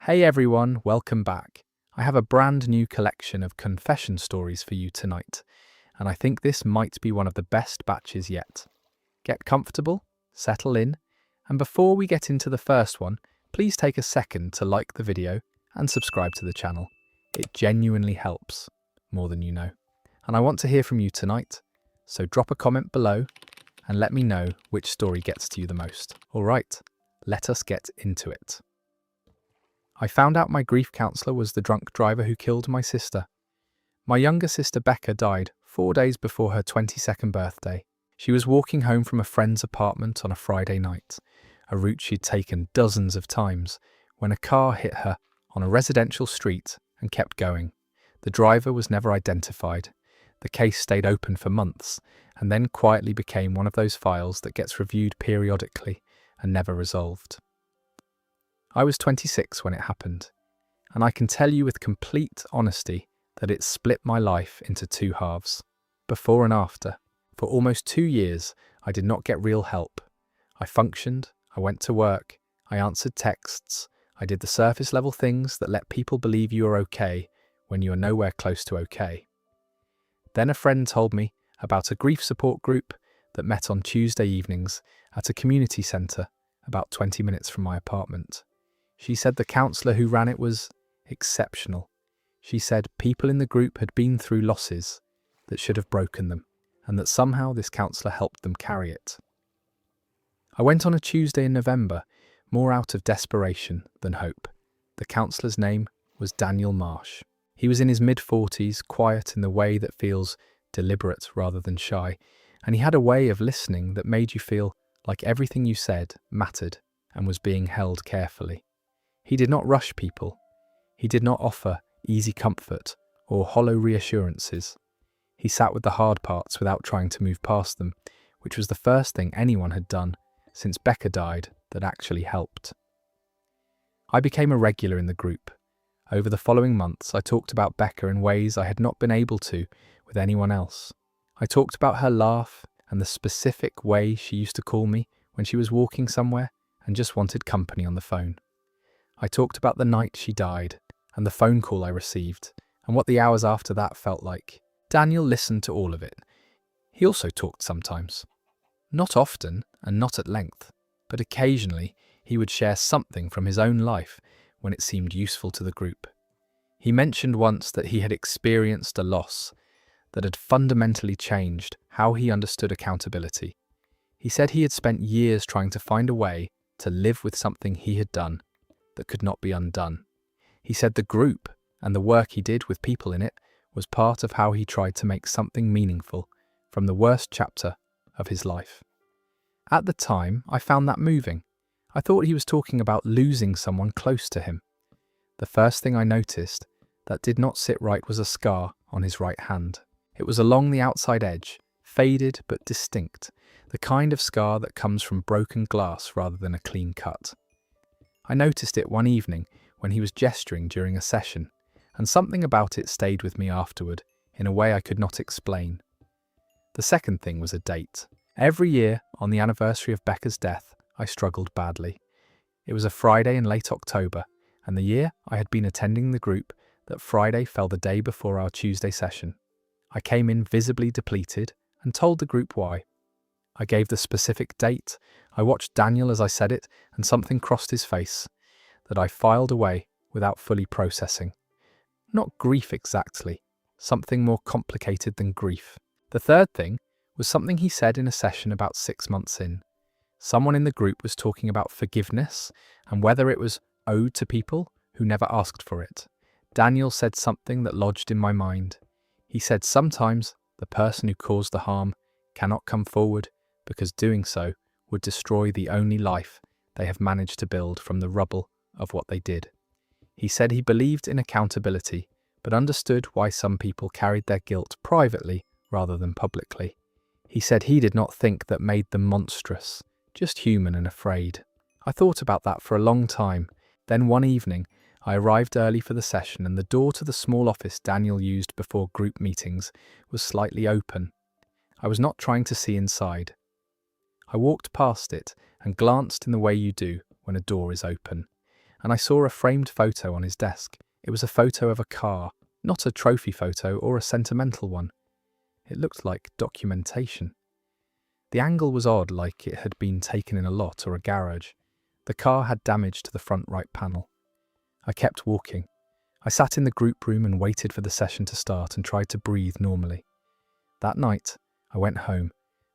Hey everyone, welcome back. I have a brand new collection of confession stories for you tonight, and I think this might be one of the best batches yet. Get comfortable, settle in, and before we get into the first one, please take a second to like the video and subscribe to the channel. It genuinely helps, more than you know. And I want to hear from you tonight, so drop a comment below and let me know which story gets to you the most. Alright, let us get into it. I found out my grief counsellor was the drunk driver who killed my sister. My younger sister Becca died 4 days before her 22nd birthday. She was walking home from a friend's apartment on a Friday night, a route she'd taken dozens of times, when a car hit her on a residential street and kept going. The driver was never identified. The case stayed open for months and then quietly became one of those files that gets reviewed periodically and never resolved. I was 26 when it happened, and I can tell you with complete honesty that it split my life into two halves, before and after. For almost 2 years, I did not get real help. I functioned, I went to work, I answered texts, I did the surface level things that let people believe you are okay when you are nowhere close to okay. Then a friend told me about a grief support group that met on Tuesday evenings at a community centre about 20 minutes from my apartment. She said the counsellor who ran it was exceptional. She said people in the group had been through losses that should have broken them, and that somehow this counsellor helped them carry it. I went on a Tuesday in November, more out of desperation than hope. The counsellor's name was Daniel Marsh. He was in his mid-40s, quiet in the way that feels deliberate rather than shy, and he had a way of listening that made you feel like everything you said mattered and was being held carefully. He did not rush people. He did not offer easy comfort or hollow reassurances. He sat with the hard parts without trying to move past them, which was the first thing anyone had done since Becca died that actually helped. I became a regular in the group. Over the following months, I talked about Becca in ways I had not been able to with anyone else. I talked about her laugh and the specific way she used to call me when she was walking somewhere and just wanted company on the phone. I talked about the night she died and the phone call I received and what the hours after that felt like. Daniel listened to all of it. He also talked sometimes. Not often and not at length, but occasionally he would share something from his own life when it seemed useful to the group. He mentioned once that he had experienced a loss that had fundamentally changed how he understood accountability. He said he had spent years trying to find a way to live with something he had done that could not be undone. He said the group and the work he did with people in it was part of how he tried to make something meaningful from the worst chapter of his life. At the time, I found that moving. I thought he was talking about losing someone close to him. The first thing I noticed that did not sit right was a scar on his right hand. It was along the outside edge, faded but distinct, the kind of scar that comes from broken glass rather than a clean cut. I noticed it one evening when he was gesturing during a session, and something about it stayed with me afterward in a way I could not explain. The second thing was a date. Every year, on the anniversary of Becca's death, I struggled badly. It was a Friday in late October, and the year I had been attending the group, that Friday fell the day before our Tuesday session. I came in visibly depleted and told the group why. I gave the specific date. I watched Daniel as I said it, and something crossed his face that I filed away without fully processing. Not grief exactly, something more complicated than grief. The third thing was something he said in a session about 6 months in. Someone in the group was talking about forgiveness and whether it was owed to people who never asked for it. Daniel said something that lodged in my mind. He said sometimes the person who caused the harm cannot come forward because doing so would destroy the only life they have managed to build from the rubble of what they did. He said he believed in accountability, but understood why some people carried their guilt privately rather than publicly. He said he did not think that made them monstrous, just human and afraid. I thought about that for a long time. Then one evening, I arrived early for the session and the door to the small office Daniel used before group meetings was slightly open. I was not trying to see inside. I walked past it and glanced in the way you do when a door is open, and I saw a framed photo on his desk. It was a photo of a car, not a trophy photo or a sentimental one. It looked like documentation. The angle was odd, like it had been taken in a lot or a garage. The car had damage to the front right panel. I kept walking. I sat in the group room and waited for the session to start and tried to breathe normally. That night, I went home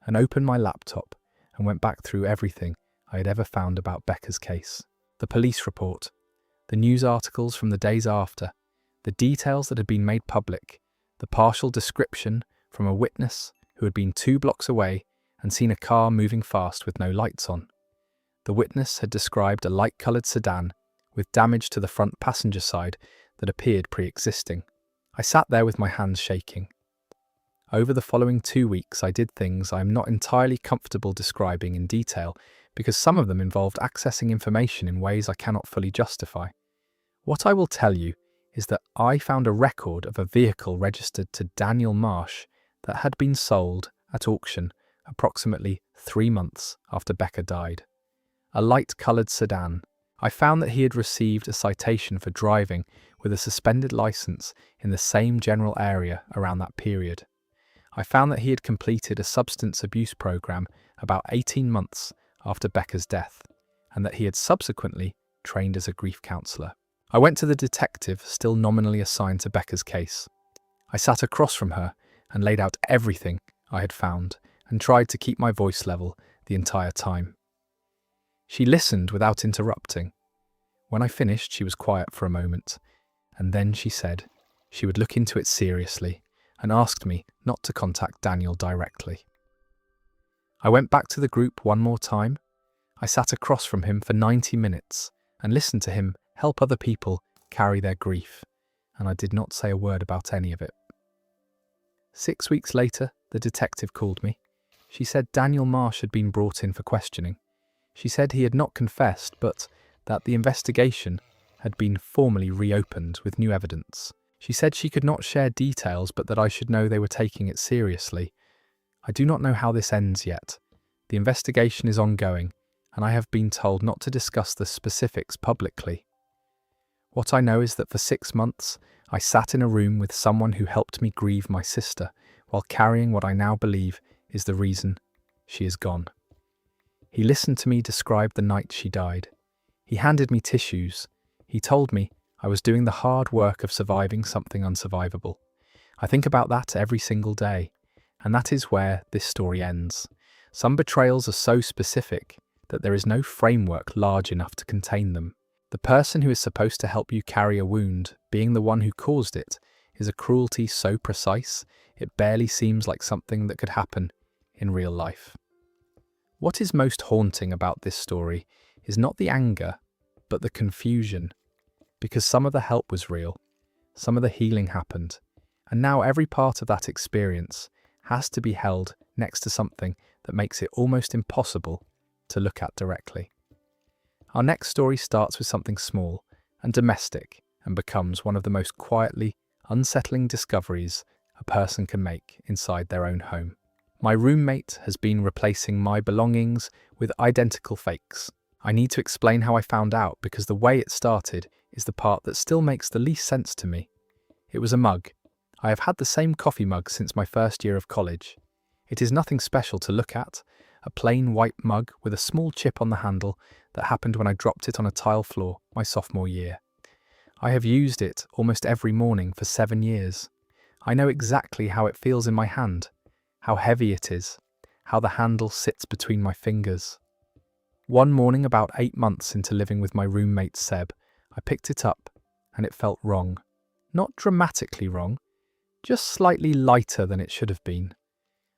and opened my laptop and went back through everything I had ever found about Becca's case. The police report, the news articles from the days after, the details that had been made public, the partial description from a witness who had been 2 blocks away and seen a car moving fast with no lights on. The witness had described a light-coloured sedan with damage to the front passenger side that appeared pre-existing. I sat there with my hands shaking. Over the following 2 weeks, I did things I am not entirely comfortable describing in detail because some of them involved accessing information in ways I cannot fully justify. What I will tell you is that I found a record of a vehicle registered to Daniel Marsh that had been sold at auction approximately 3 months after Becca died. A light-coloured sedan. I found that he had received a citation for driving with a suspended licence in the same general area around that period. I found that he had completed a substance abuse program about 18 months after Becca's death, and that he had subsequently trained as a grief counsellor. I went to the detective still nominally assigned to Becca's case. I sat across from her and laid out everything I had found and tried to keep my voice level the entire time. She listened without interrupting. When I finished, she was quiet for a moment, and then she said she would look into it seriously and asked me not to contact Daniel directly. I went back to the group one more time. I sat across from him for 90 minutes and listened to him help other people carry their grief, and I did not say a word about any of it. 6 weeks later, the detective called me. She said Daniel Marsh had been brought in for questioning. She said he had not confessed, but that the investigation had been formally reopened with new evidence. She said she could not share details, but that I should know they were taking it seriously. I do not know how this ends yet. The investigation is ongoing, and I have been told not to discuss the specifics publicly. What I know is that for 6 months, I sat in a room with someone who helped me grieve my sister while carrying what I now believe is the reason she is gone. He listened to me describe the night she died. He handed me tissues. He told me I was doing the hard work of surviving something unsurvivable. I think about that every single day, and that is where this story ends. Some betrayals are so specific that there is no framework large enough to contain them. The person who is supposed to help you carry a wound, being the one who caused it, is a cruelty so precise it barely seems like something that could happen in real life. What is most haunting about this story is not the anger, but the confusion, because some of the help was real, some of the healing happened, and now every part of that experience has to be held next to something that makes it almost impossible to look at directly. Our next story starts with something small and domestic and becomes one of the most quietly unsettling discoveries a person can make inside their own home. My roommate has been replacing my belongings with identical fakes. I need to explain how I found out because the way it started is the part that still makes the least sense to me. It was a mug. I have had the same coffee mug since my first year of college. It is nothing special to look at, a plain white mug with a small chip on the handle that happened when I dropped it on a tile floor my sophomore year. I have used it almost every morning for 7 years. I know exactly how it feels in my hand, how heavy it is, how the handle sits between my fingers. One morning about 8 months into living with my roommate Seb, I picked it up and it felt wrong. Not dramatically wrong, just slightly lighter than it should have been.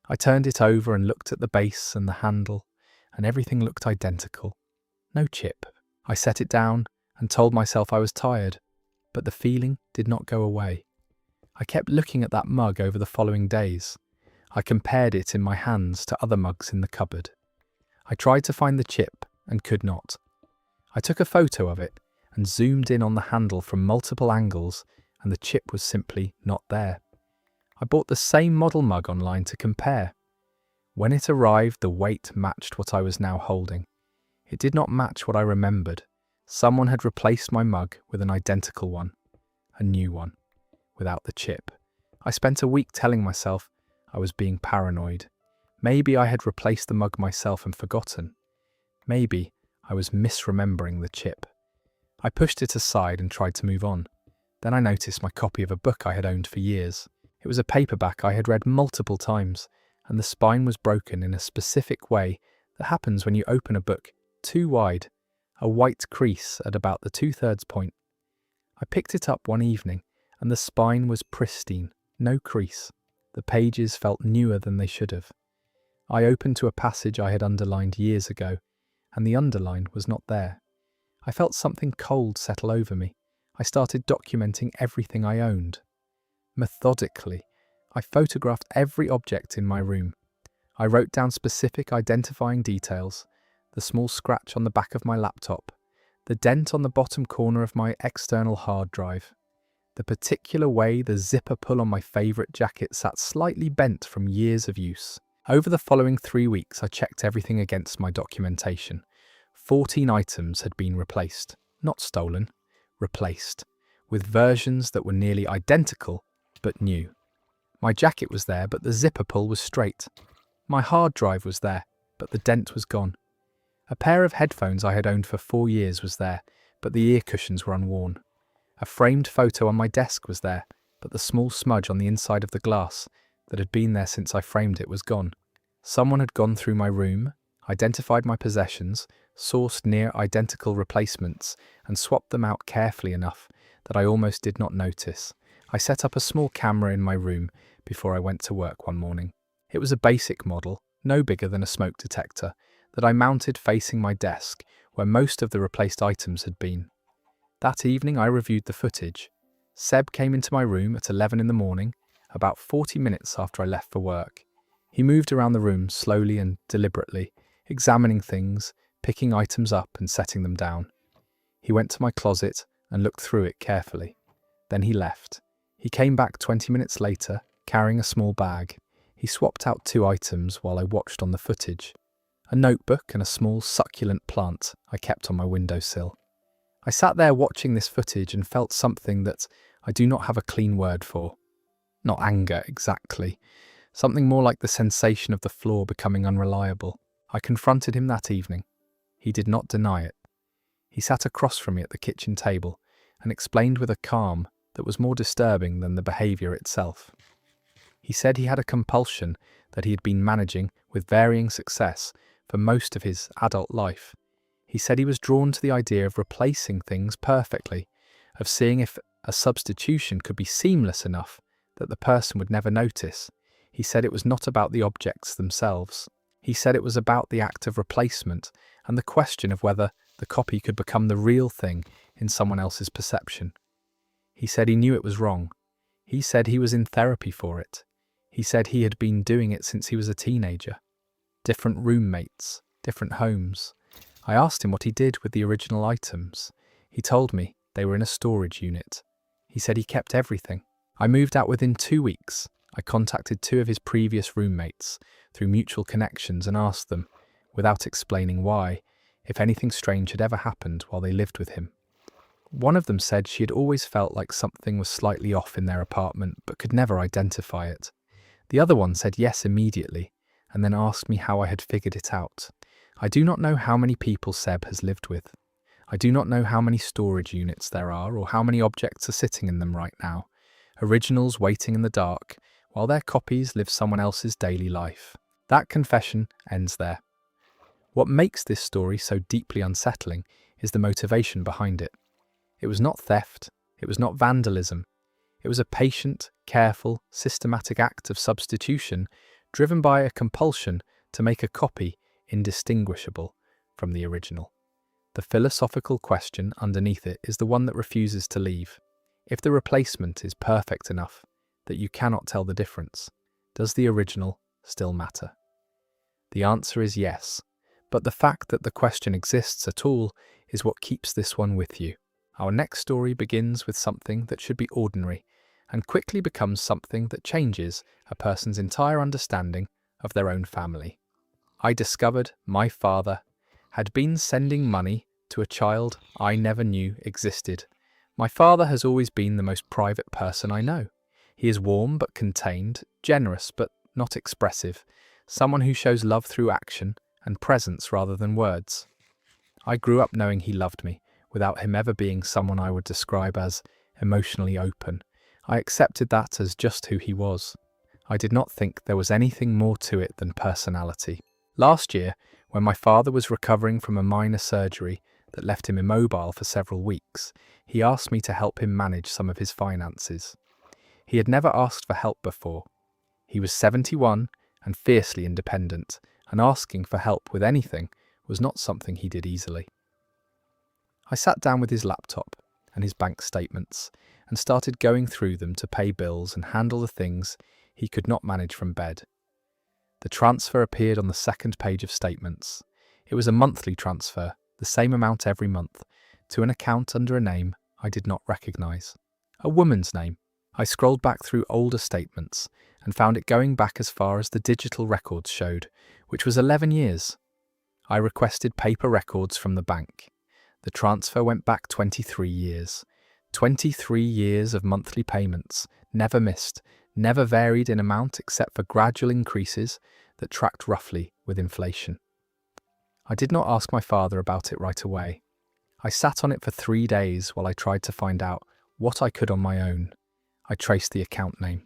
I turned it over and looked at the base and the handle, and everything looked identical. No chip. I set it down and told myself I was tired, but the feeling did not go away. I kept looking at that mug over the following days. I compared it in my hands to other mugs in the cupboard. I tried to find the chip and could not. I took a photo of it and zoomed in on the handle from multiple angles, and the chip was simply not there. I bought the same model mug online to compare. When it arrived, the weight matched what I was now holding. It did not match what I remembered. Someone had replaced my mug with an identical one, a new one, without the chip. I spent a week telling myself I was being paranoid. Maybe I had replaced the mug myself and forgotten. Maybe I was misremembering the chip. I pushed it aside and tried to move on. Then I noticed my copy of a book I had owned for years. It was a paperback I had read multiple times, and the spine was broken in a specific way that happens when you open a book too wide, a white crease at about the 2/3 point. I picked it up one evening, and the spine was pristine, no crease. The pages felt newer than they should have. I opened to a passage I had underlined years ago, and the underline was not there. I felt something cold settle over me. I started documenting everything I owned. Methodically, I photographed every object in my room. I wrote down specific identifying details: the small scratch on the back of my laptop, the dent on the bottom corner of my external hard drive, the particular way the zipper pull on my favourite jacket sat slightly bent from years of use. Over the following 3 weeks, I checked everything against my documentation. 14 items had been replaced, not stolen, replaced, with versions that were nearly identical, but new. My jacket was there, but the zipper pull was straight. My hard drive was there, but the dent was gone. A pair of headphones I had owned for 4 years was there, but the ear cushions were unworn. A framed photo on my desk was there, but the small smudge on the inside of the glass that had been there since I framed it was gone. Someone had gone through my room, identified my possessions, sourced near identical replacements, and swapped them out carefully enough that I almost did not notice. I set up a small camera in my room before I went to work one morning. It was a basic model, no bigger than a smoke detector, that I mounted facing my desk where most of the replaced items had been. That evening I reviewed the footage. Seb came into my room at 11 in the morning, about 40 minutes after I left for work. He moved around the room slowly and deliberately, examining things, picking items up and setting them down. He went to my closet and looked through it carefully. Then he left. He came back 20 minutes later, carrying a small bag. He swapped out 2 items while I watched on the footage: a notebook and a small succulent plant I kept on my windowsill. I sat there watching this footage and felt something that I do not have a clean word for. Not anger exactly, something more like the sensation of the floor becoming unreliable. I confronted him that evening. He did not deny it. He sat across from me at the kitchen table and explained with a calm that was more disturbing than the behaviour itself. He said he had a compulsion that he had been managing with varying success for most of his adult life. He said he was drawn to the idea of replacing things perfectly, of seeing if a substitution could be seamless enough that the person would never notice. He said it was not about the objects themselves. He said it was about the act of replacement and the question of whether the copy could become the real thing in someone else's perception. He said he knew it was wrong. He said he was in therapy for it. He said he had been doing it since he was a teenager. Different roommates, different homes. I asked him what he did with the original items. He told me they were in a storage unit. He said he kept everything. I moved out within 2 weeks. I contacted 2 of his previous roommates through mutual connections and asked them, without explaining why, if anything strange had ever happened while they lived with him. One of them said she had always felt like something was slightly off in their apartment but could never identify it. The other one said yes immediately and then asked me how I had figured it out. I do not know how many people Seb has lived with. I do not know how many storage units there are or how many objects are sitting in them right now. Originals waiting in the dark, while their copies live someone else's daily life. That confession ends there. What makes this story so deeply unsettling is the motivation behind it. It was not theft, it was not vandalism. It was a patient, careful, systematic act of substitution driven by a compulsion to make a copy indistinguishable from the original. The philosophical question underneath it is the one that refuses to leave. If the replacement is perfect enough that you cannot tell the difference, does the original still matter? The answer is yes, but the fact that the question exists at all is what keeps this one with you. Our next story begins with something that should be ordinary and quickly becomes something that changes a person's entire understanding of their own family. I discovered my father had been sending money to a child I never knew existed. My father has always been the most private person I know. He is warm but contained, generous but not expressive, someone who shows love through action and presence rather than words. I grew up knowing he loved me, without him ever being someone I would describe as emotionally open. I accepted that as just who he was. I did not think there was anything more to it than personality. Last year, when my father was recovering from a minor surgery that left him immobile for several weeks, he asked me to help him manage some of his finances. He had never asked for help before. He was 71 and fiercely independent, and asking for help with anything was not something he did easily. I sat down with his laptop and his bank statements and started going through them to pay bills and handle the things he could not manage from bed. The transfer appeared on the second page of statements. It was a monthly transfer, the same amount every month, to an account under a name I did not recognize. A woman's name. I scrolled back through older statements and found it going back as far as the digital records showed, which was 11 years. I requested paper records from the bank. The transfer went back 23 years. 23 years of monthly payments, never missed, never varied in amount except for gradual increases that tracked roughly with inflation. I did not ask my father about it right away. I sat on it for 3 days while I tried to find out what I could on my own. I traced the account name.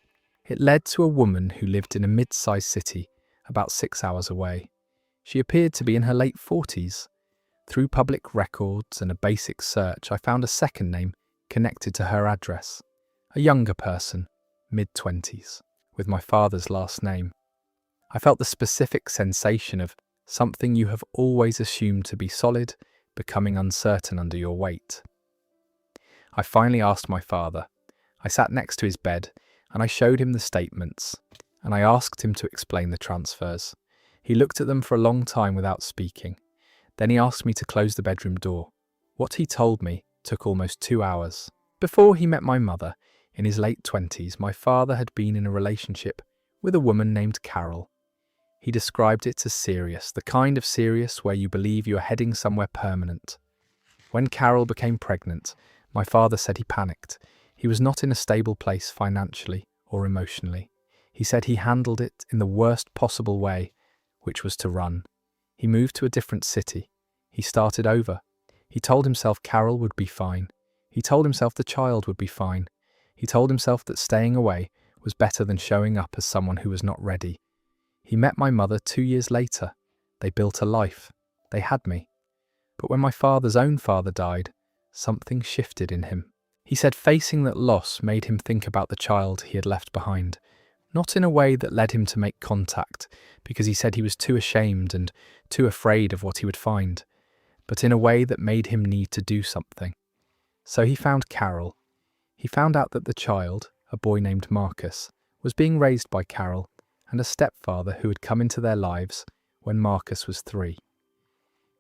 It led to a woman who lived in a mid-sized city about 6 hours away. She appeared to be in her late 40s. Through public records and a basic search, I found a second name connected to her address. A younger person, mid-20s, with my father's last name. I felt the specific sensation of something you have always assumed to be solid, becoming uncertain under your weight. I finally asked my father. I sat next to his bed and I showed him the statements and I asked him to explain the transfers. He looked at them for a long time without speaking. Then he asked me to close the bedroom door. What he told me took almost 2 hours. Before he met my mother, in his late 20s, my father had been in a relationship with a woman named Carol. He described it as serious, the kind of serious where you believe you are heading somewhere permanent. When Carol became pregnant, my father said he panicked. He was not in a stable place financially or emotionally. He said he handled it in the worst possible way, which was to run. He moved to a different city. He started over. He told himself Carol would be fine. He told himself the child would be fine. He told himself that staying away was better than showing up as someone who was not ready. He met my mother 2 years later. They built a life. They had me. But when my father's own father died, something shifted in him. He said facing that loss made him think about the child he had left behind. Not in a way that led him to make contact, because he said he was too ashamed and too afraid of what he would find, but in a way that made him need to do something. So he found Carol. He found out that the child, a boy named Marcus, was being raised by Carol and a stepfather who had come into their lives when Marcus was 3.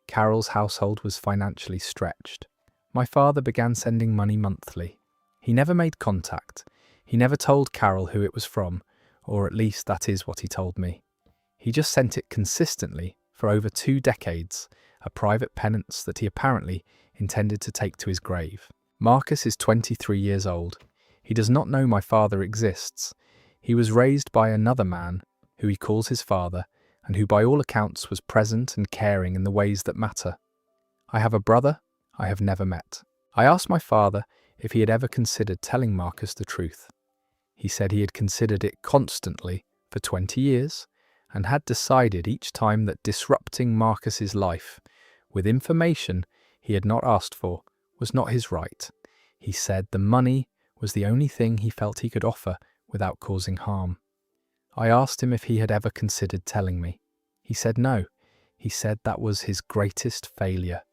Carol's household was financially stretched. My father began sending money monthly. He never made contact. He never told Carol who it was from, or at least that is what he told me. He just sent it consistently for over 2 decades, a private penance that he apparently intended to take to his grave. Marcus is 23 years old. He does not know my father exists. He was raised by another man, who he calls his father, and who by all accounts was present and caring in the ways that matter. I have a brother I have never met. I asked my father if he had ever considered telling Marcus the truth. He said he had considered it constantly for 20 years and had decided each time that disrupting Marcus's life with information he had not asked for was not his right. He said the money was the only thing he felt he could offer without causing harm. I asked him if he had ever considered telling me. He said no. He said that was his greatest failure.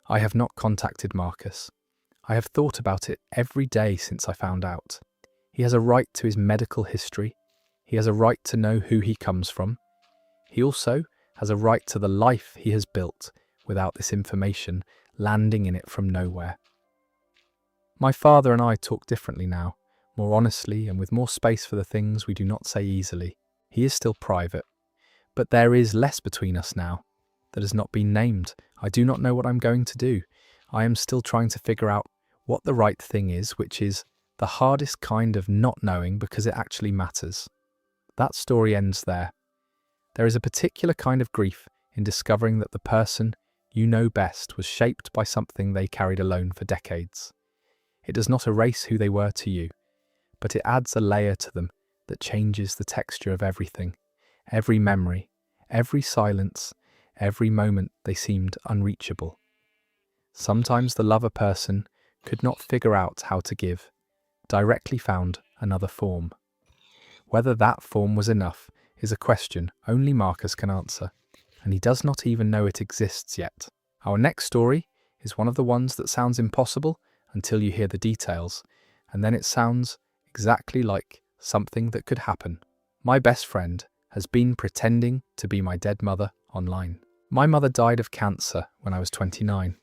I have not contacted Marcus. I have thought about it every day since I found out. He has a right to his medical history. He has a right to know who he comes from. He also has a right to the life he has built without this information landing in it from nowhere. My father and I talk differently now, more honestly and with more space for the things we do not say easily. He is still private, but there is less between us now. that has not been named. I do not know what I'm going to do. I am still trying to figure out what the right thing is, which is the hardest kind of not knowing because it actually matters. That story ends there. There is a particular kind of grief in discovering that the person you know best was shaped by something they carried alone for decades. It does not erase who they were to you, but it adds a layer to them that changes the texture of everything, every memory, every silence, every moment they seemed unreachable. Sometimes the lover person could not figure out how to give, directly found another form. Whether that form was enough is a question only Marcus can answer, and he does not even know it exists yet. Our next story is one of the ones that sounds impossible until you hear the details, and then it sounds exactly like something that could happen. My best friend has been pretending to be my dead mother online. My mother died of cancer when I was 29.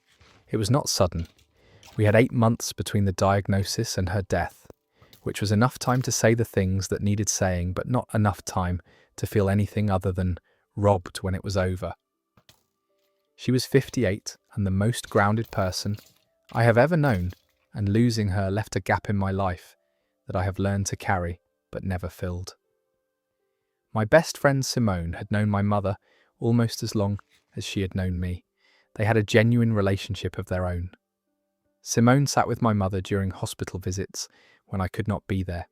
It was not sudden. We had 8 months between the diagnosis and her death, which was enough time to say the things that needed saying, but not enough time to feel anything other than robbed when it was over. She was 58 and the most grounded person I have ever known, and losing her left a gap in my life that I have learned to carry but never filled. My best friend Simone had known my mother almost as long as she had known me. They had a genuine relationship of their own. Simone sat with my mother during hospital visits when I could not be there.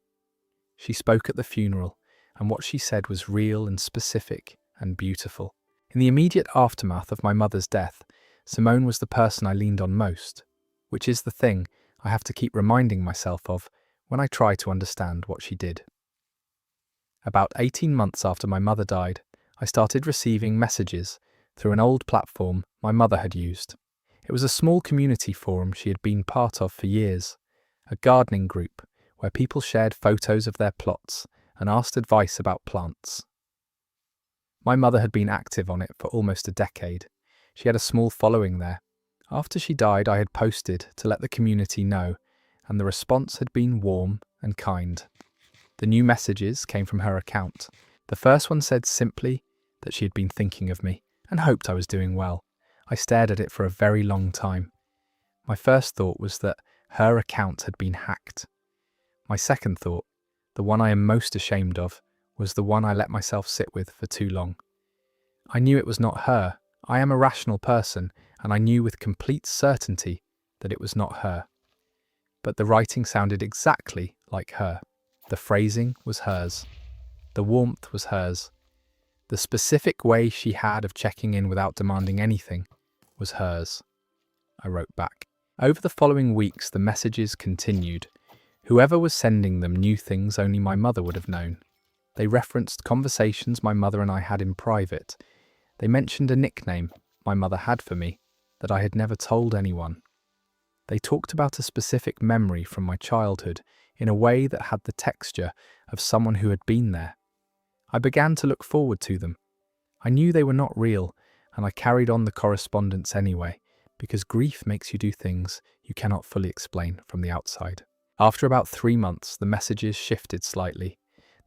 She spoke at the funeral, and what she said was real and specific and beautiful. In the immediate aftermath of my mother's death, Simone was the person I leaned on most, which is the thing I have to keep reminding myself of when I try to understand what she did. About 18 months after my mother died, I started receiving messages through an old platform my mother had used. It was a small community forum she had been part of for years, a gardening group where people shared photos of their plots and asked advice about plants. My mother had been active on it for almost a decade. She had a small following there. After she died, I had posted to let the community know, and the response had been warm and kind. The new messages came from her account. The first one said simply that she had been thinking of me and hoped I was doing well. I stared at it for a very long time. My first thought was that her account had been hacked. My second thought, the one I am most ashamed of, was the one I let myself sit with for too long. I knew it was not her. I am a rational person, and I knew with complete certainty that it was not her. But the writing sounded exactly like her. The phrasing was hers. The warmth was hers. The specific way she had of checking in without demanding anything was hers. I wrote back. Over the following weeks, the messages continued. Whoever was sending them knew things only my mother would have known. They referenced conversations my mother and I had in private. They mentioned a nickname my mother had for me that I had never told anyone. They talked about a specific memory from my childhood in a way that had the texture of someone who had been there. I began to look forward to them. I knew they were not real, and I carried on the correspondence anyway, because grief makes you do things you cannot fully explain from the outside. After about 3 months, the messages shifted slightly.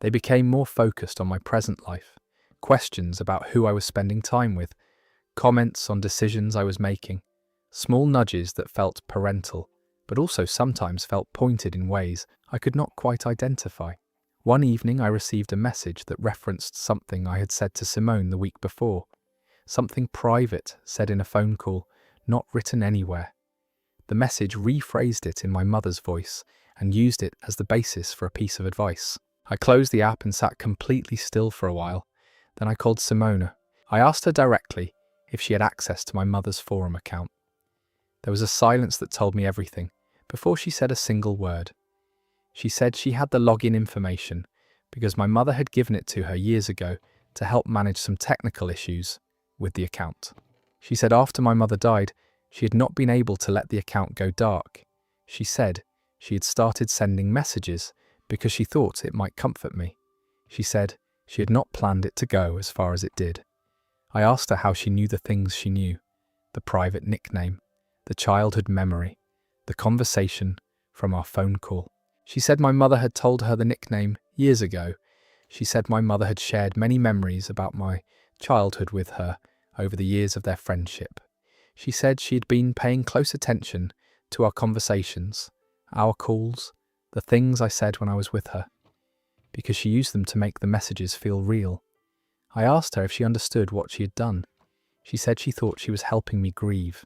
They became more focused on my present life, questions about who I was spending time with, comments on decisions I was making, small nudges that felt parental, but also sometimes felt pointed in ways I could not quite identify. One evening I received a message that referenced something I had said to Simone the week before, something private said in a phone call, not written anywhere. The message rephrased it in my mother's voice and used it as the basis for a piece of advice. I closed the app and sat completely still for a while. Then I called Simona. I asked her directly if she had access to my mother's forum account. There was a silence that told me everything, before she said a single word. She said she had the login information because my mother had given it to her years ago to help manage some technical issues with the account. She said after my mother died, she had not been able to let the account go dark. She said she had started sending messages because she thought it might comfort me. She said she had not planned it to go as far as it did. I asked her how she knew the things she knew, the private nickname, the childhood memory, the conversation from our phone call. She said my mother had told her the nickname years ago. She said my mother had shared many memories about my childhood with her over the years of their friendship. She said she had been paying close attention to our conversations, our calls, the things I said when I was with her, because she used them to make the messages feel real. I asked her if she understood what she had done. She said she thought she was helping me grieve.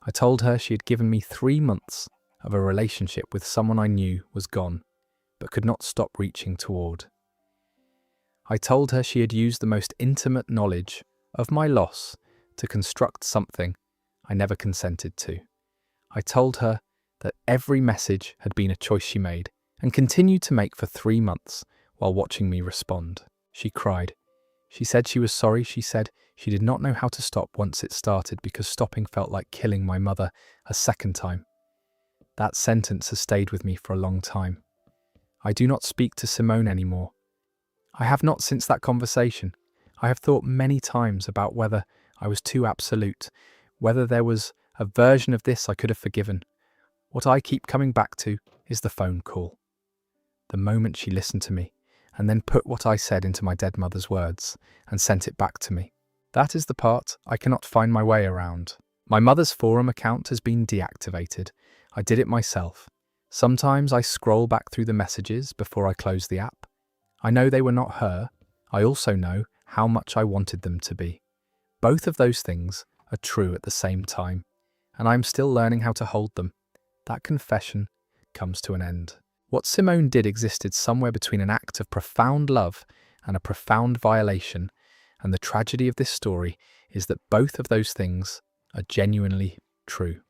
I told her she had given me 3 months of a relationship with someone I knew was gone, but could not stop reaching toward. I told her she had used the most intimate knowledge of my loss to construct something I never consented to. I told her that every message had been a choice she made and continued to make for 3 months while watching me respond. She cried. She said she was sorry. She said she did not know how to stop once it started because stopping felt like killing my mother a second time. That sentence has stayed with me for a long time. I do not speak to Simone anymore. I have not since that conversation. I have thought many times about whether I was too absolute, whether there was a version of this I could have forgiven. What I keep coming back to is the phone call. The moment she listened to me, and then put what I said into my dead mother's words and sent it back to me. That is the part I cannot find my way around. My mother's forum account has been deactivated. I did it myself. Sometimes I scroll back through the messages before I close the app. I know they were not her. I also know how much I wanted them to be. Both of those things are true at the same time, and I am still learning how to hold them. That confession comes to an end. What Simone did existed somewhere between an act of profound love and a profound violation, and the tragedy of this story is that both of those things are genuinely true.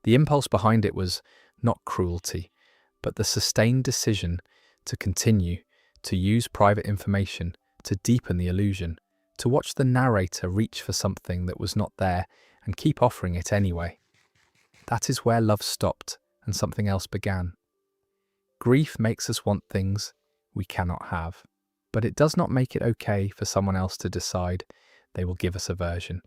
The impulse behind it was not cruelty, but the sustained decision to continue to use private information to deepen the illusion, to watch the narrator reach for something that was not there and keep offering it anyway. That is where love stopped and something else began. Grief makes us want things we cannot have, but it does not make it okay for someone else to decide they will give us a version.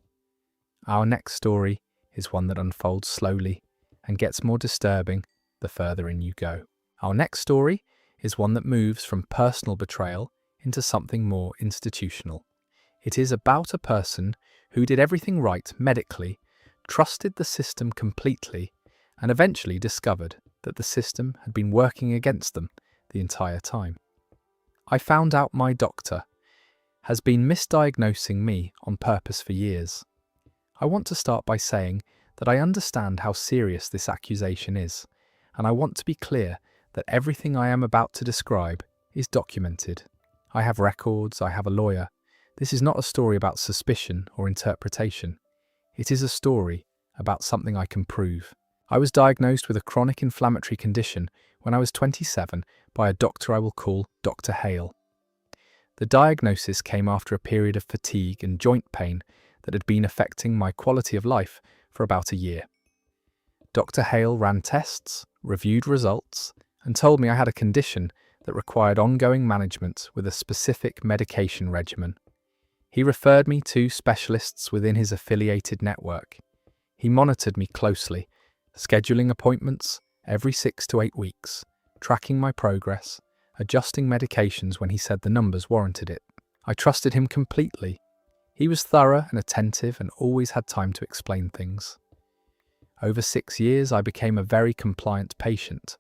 Our next story is one that unfolds slowly and gets more disturbing the further in you go. Our next story is one that moves from personal betrayal into something more institutional. It is about a person who did everything right medically, trusted the system completely, and eventually discovered that the system had been working against them the entire time. I found out my doctor has been misdiagnosing me on purpose for years. I want to start by saying that I understand how serious this accusation is, and I want to be clear that everything I am about to describe is documented. I have records, I have a lawyer. This is not a story about suspicion or interpretation. It is a story about something I can prove. I was diagnosed with a chronic inflammatory condition when I was 27 by a doctor I will call Dr. Hale. The diagnosis came after a period of fatigue and joint pain that had been affecting my quality of life for about a year. Dr. Hale ran tests, reviewed results, and told me I had a condition that required ongoing management with a specific medication regimen. He referred me to specialists within his affiliated network. He monitored me closely, scheduling appointments every 6 to 8 weeks, tracking my progress, adjusting medications when he said the numbers warranted it. I trusted him completely. He was thorough and attentive and always had time to explain things. Over 6 years, I became a very compliant patient.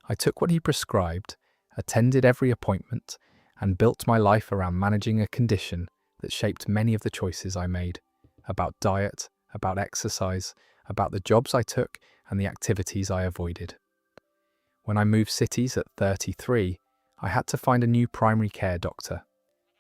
I took what he prescribed, attended every appointment, and built my life around managing a condition that shaped many of the choices I made, about diet, about exercise, about the jobs I took, and the activities I avoided. When I moved cities at 33, I had to find a new primary care doctor.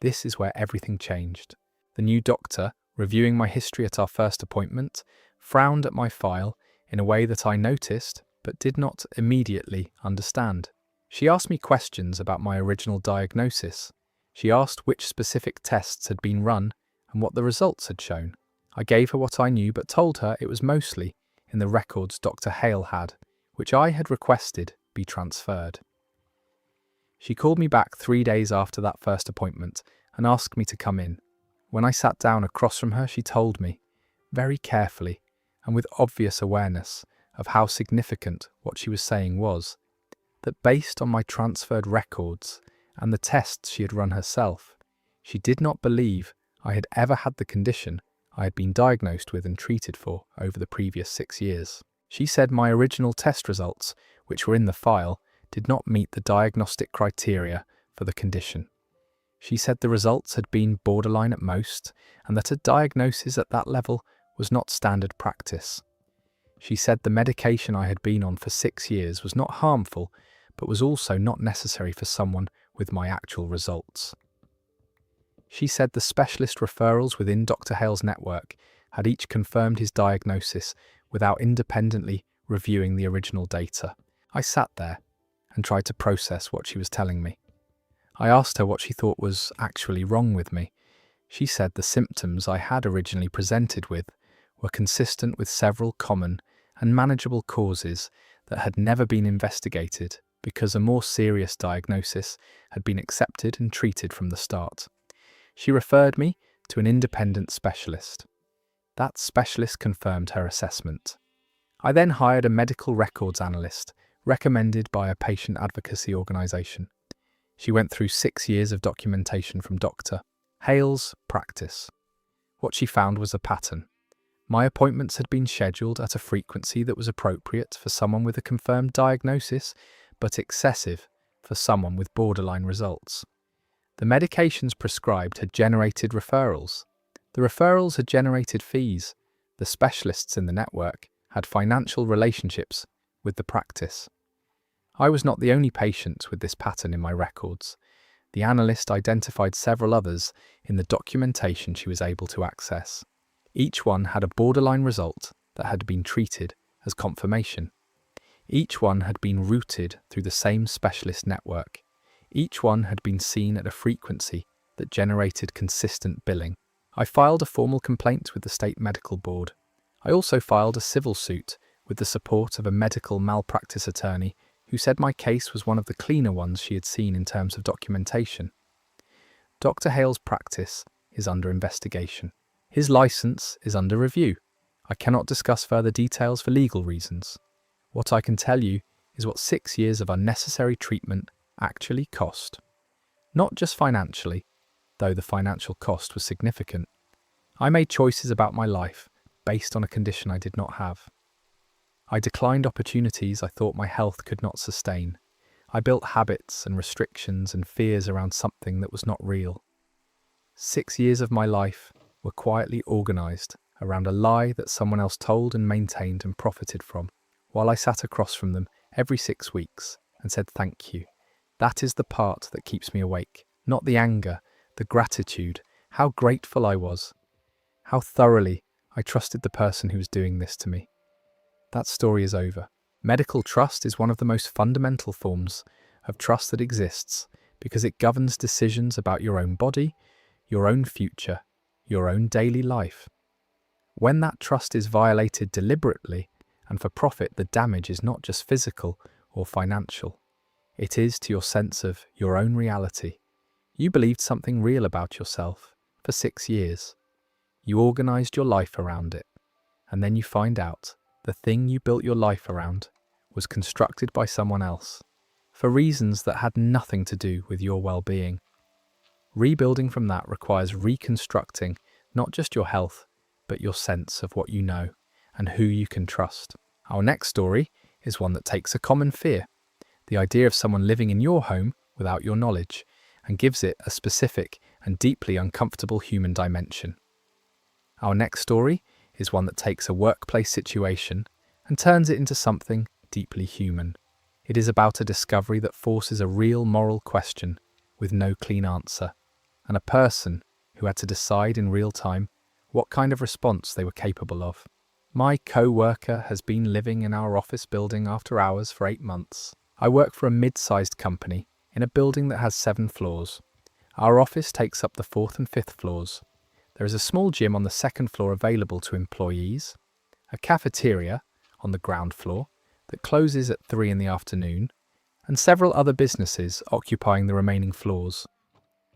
This is where everything changed. The new doctor, reviewing my history at our first appointment, frowned at my file in a way that I noticed but did not immediately understand. She asked me questions about my original diagnosis. She asked which specific tests had been run and what the results had shown. I gave her what I knew but told her it was mostly in the records Dr. Hale had, which I had requested be transferred. She called me back 3 days after that first appointment and asked me to come in. When I sat down across from her, she told me, very carefully and with obvious awareness of how significant what she was saying was, that based on my transferred records and the tests she had run herself, she did not believe I had ever had the condition I had been diagnosed with and treated for over the previous 6 years. She said my original test results, which were in the file, did not meet the diagnostic criteria for the condition. She said the results had been borderline at most, and that a diagnosis at that level was not standard practice. She said the medication I had been on for 6 years was not harmful, but was also not necessary for someone with my actual results. She said the specialist referrals within Dr. Hale's network had each confirmed his diagnosis without independently reviewing the original data. I sat there and tried to process what she was telling me. I asked her what she thought was actually wrong with me. She said the symptoms I had originally presented with were consistent with several common and manageable causes that had never been investigated because a more serious diagnosis had been accepted and treated from the start. She referred me to an independent specialist. That specialist confirmed her assessment. I then hired a medical records analyst recommended by a patient advocacy organisation. She went through 6 years of documentation from Dr. Hale's practice. What she found was a pattern. My appointments had been scheduled at a frequency that was appropriate for someone with a confirmed diagnosis, but excessive for someone with borderline results. The medications prescribed had generated referrals. The referrals had generated fees. The specialists in the network had financial relationships with the practice. I was not the only patient with this pattern in my records. The analyst identified several others in the documentation she was able to access. Each one had a borderline result that had been treated as confirmation. Each one had been routed through the same specialist network. Each one had been seen at a frequency that generated consistent billing. I filed a formal complaint with the State Medical Board. I also filed a civil suit with the support of a medical malpractice attorney who said my case was one of the cleaner ones she had seen in terms of documentation. Dr. Hale's practice is under investigation. His license is under review. I cannot discuss further details for legal reasons. What I can tell you is what 6 years of unnecessary treatment actually cost. Not just financially, though the financial cost was significant. I made choices about my life based on a condition I did not have. I declined opportunities I thought my health could not sustain. I built habits and restrictions and fears around something that was not real. 6 years of my life were quietly organised around a lie that someone else told and maintained and profited from, while I sat across from them every 6 weeks and said thank you. That is the part that keeps me awake, not the anger, the gratitude, how grateful I was, how thoroughly I trusted the person who was doing this to me. That story is over. Medical trust is one of the most fundamental forms of trust that exists because it governs decisions about your own body, your own future, your own daily life. When that trust is violated deliberately and for profit, the damage is not just physical or financial. It is to your sense of your own reality. You believed something real about yourself for 6 years. You organised your life around it, and then you find out the thing you built your life around was constructed by someone else for reasons that had nothing to do with your well-being. Rebuilding from that requires reconstructing not just your health, but your sense of what you know and who you can trust. Our next story is one that takes a common fear, the idea of someone living in your home without your knowledge, and gives it a specific and deeply uncomfortable human dimension. Our next story is one that takes a workplace situation and turns it into something deeply human. It is about a discovery that forces a real moral question with no clean answer, and a person who had to decide in real time what kind of response they were capable of. My co-worker has been living in our office building after hours for 8 months. I work for a mid-sized company in a building that has 7 floors. Our office takes up the 4th and 5th floors. There is a small gym on the 2nd floor available to employees, a cafeteria on the ground floor that closes at 3 in the afternoon, and several other businesses occupying the remaining floors.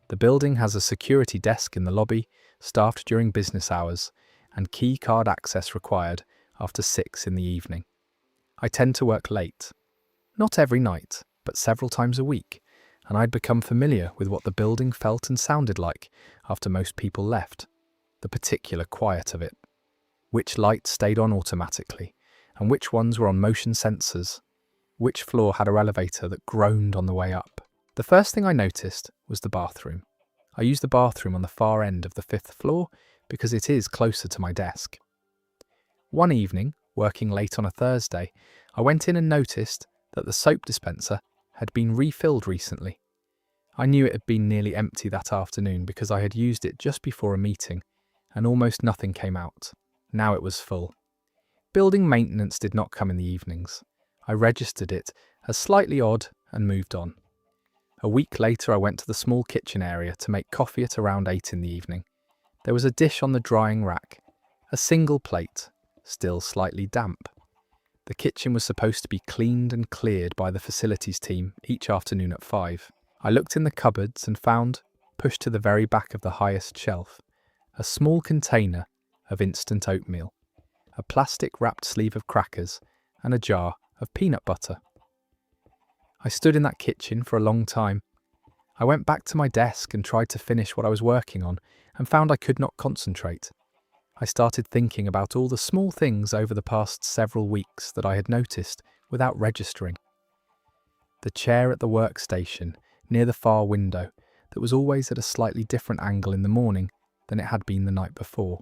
The building has a security desk in the lobby, staffed during business hours, and key card access required after 6 in the evening. I tend to work late. Not every night, but several times a week, and I'd become familiar with what the building felt and sounded like after most people left. the particular quiet of it, which lights stayed on automatically, and which ones were on motion sensors, which floor had an elevator that groaned on the way up. The first thing I noticed was the bathroom. I used the bathroom on the far end of the 5th floor because it is closer to my desk. One evening, working late on a Thursday, I went in and noticed that the soap dispenser had been refilled recently. I knew it had been nearly empty that afternoon because I had used it just before a meeting, and almost nothing came out. Now it was full. Building maintenance did not come in the evenings. I registered it as slightly odd and moved on. A week later I went to the small kitchen area to make coffee at around 8 in the evening. There was a dish on the drying rack, a single plate, still slightly damp. The kitchen was supposed to be cleaned and cleared by the facilities team each afternoon at 5. I looked in the cupboards and found, pushed to the very back of the highest shelf, a small container of instant oatmeal, a plastic wrapped sleeve of crackers, and a jar of peanut butter. I stood in that kitchen for a long time. I went back to my desk and tried to finish what I was working on and found I could not concentrate. I started thinking about all the small things over the past several weeks that I had noticed without registering. The chair at the workstation near the far window that was always at a slightly different angle in the morning than it had been the night before.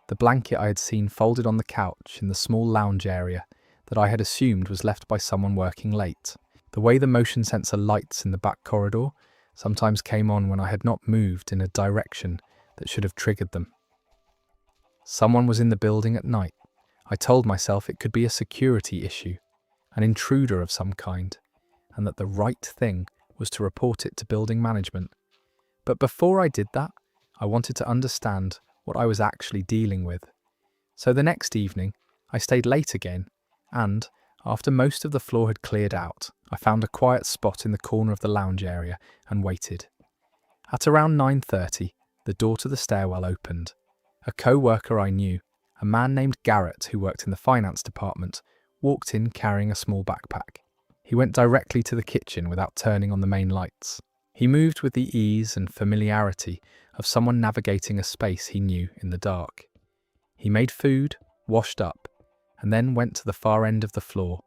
The blanket I had seen folded on the couch in the small lounge area that I had assumed was left by someone working late. The way the motion sensor lights in the back corridor sometimes came on when I had not moved in a direction that should have triggered them. Someone was in the building at night. I told myself it could be a security issue, an intruder of some kind, and that the right thing was to report it to building management. But before I did that, I wanted to understand what I was actually dealing with. So the next evening, I stayed late again, and, after most of the floor had cleared out, I found a quiet spot in the corner of the lounge area and waited. At around 9:30, the door to the stairwell opened. A co-worker I knew, a man named Garrett who worked in the finance department, walked in carrying a small backpack. He went directly to the kitchen without turning on the main lights. He moved with the ease and familiarity of someone navigating a space he knew in the dark. He made food, washed up, and then went to the far end of the floor,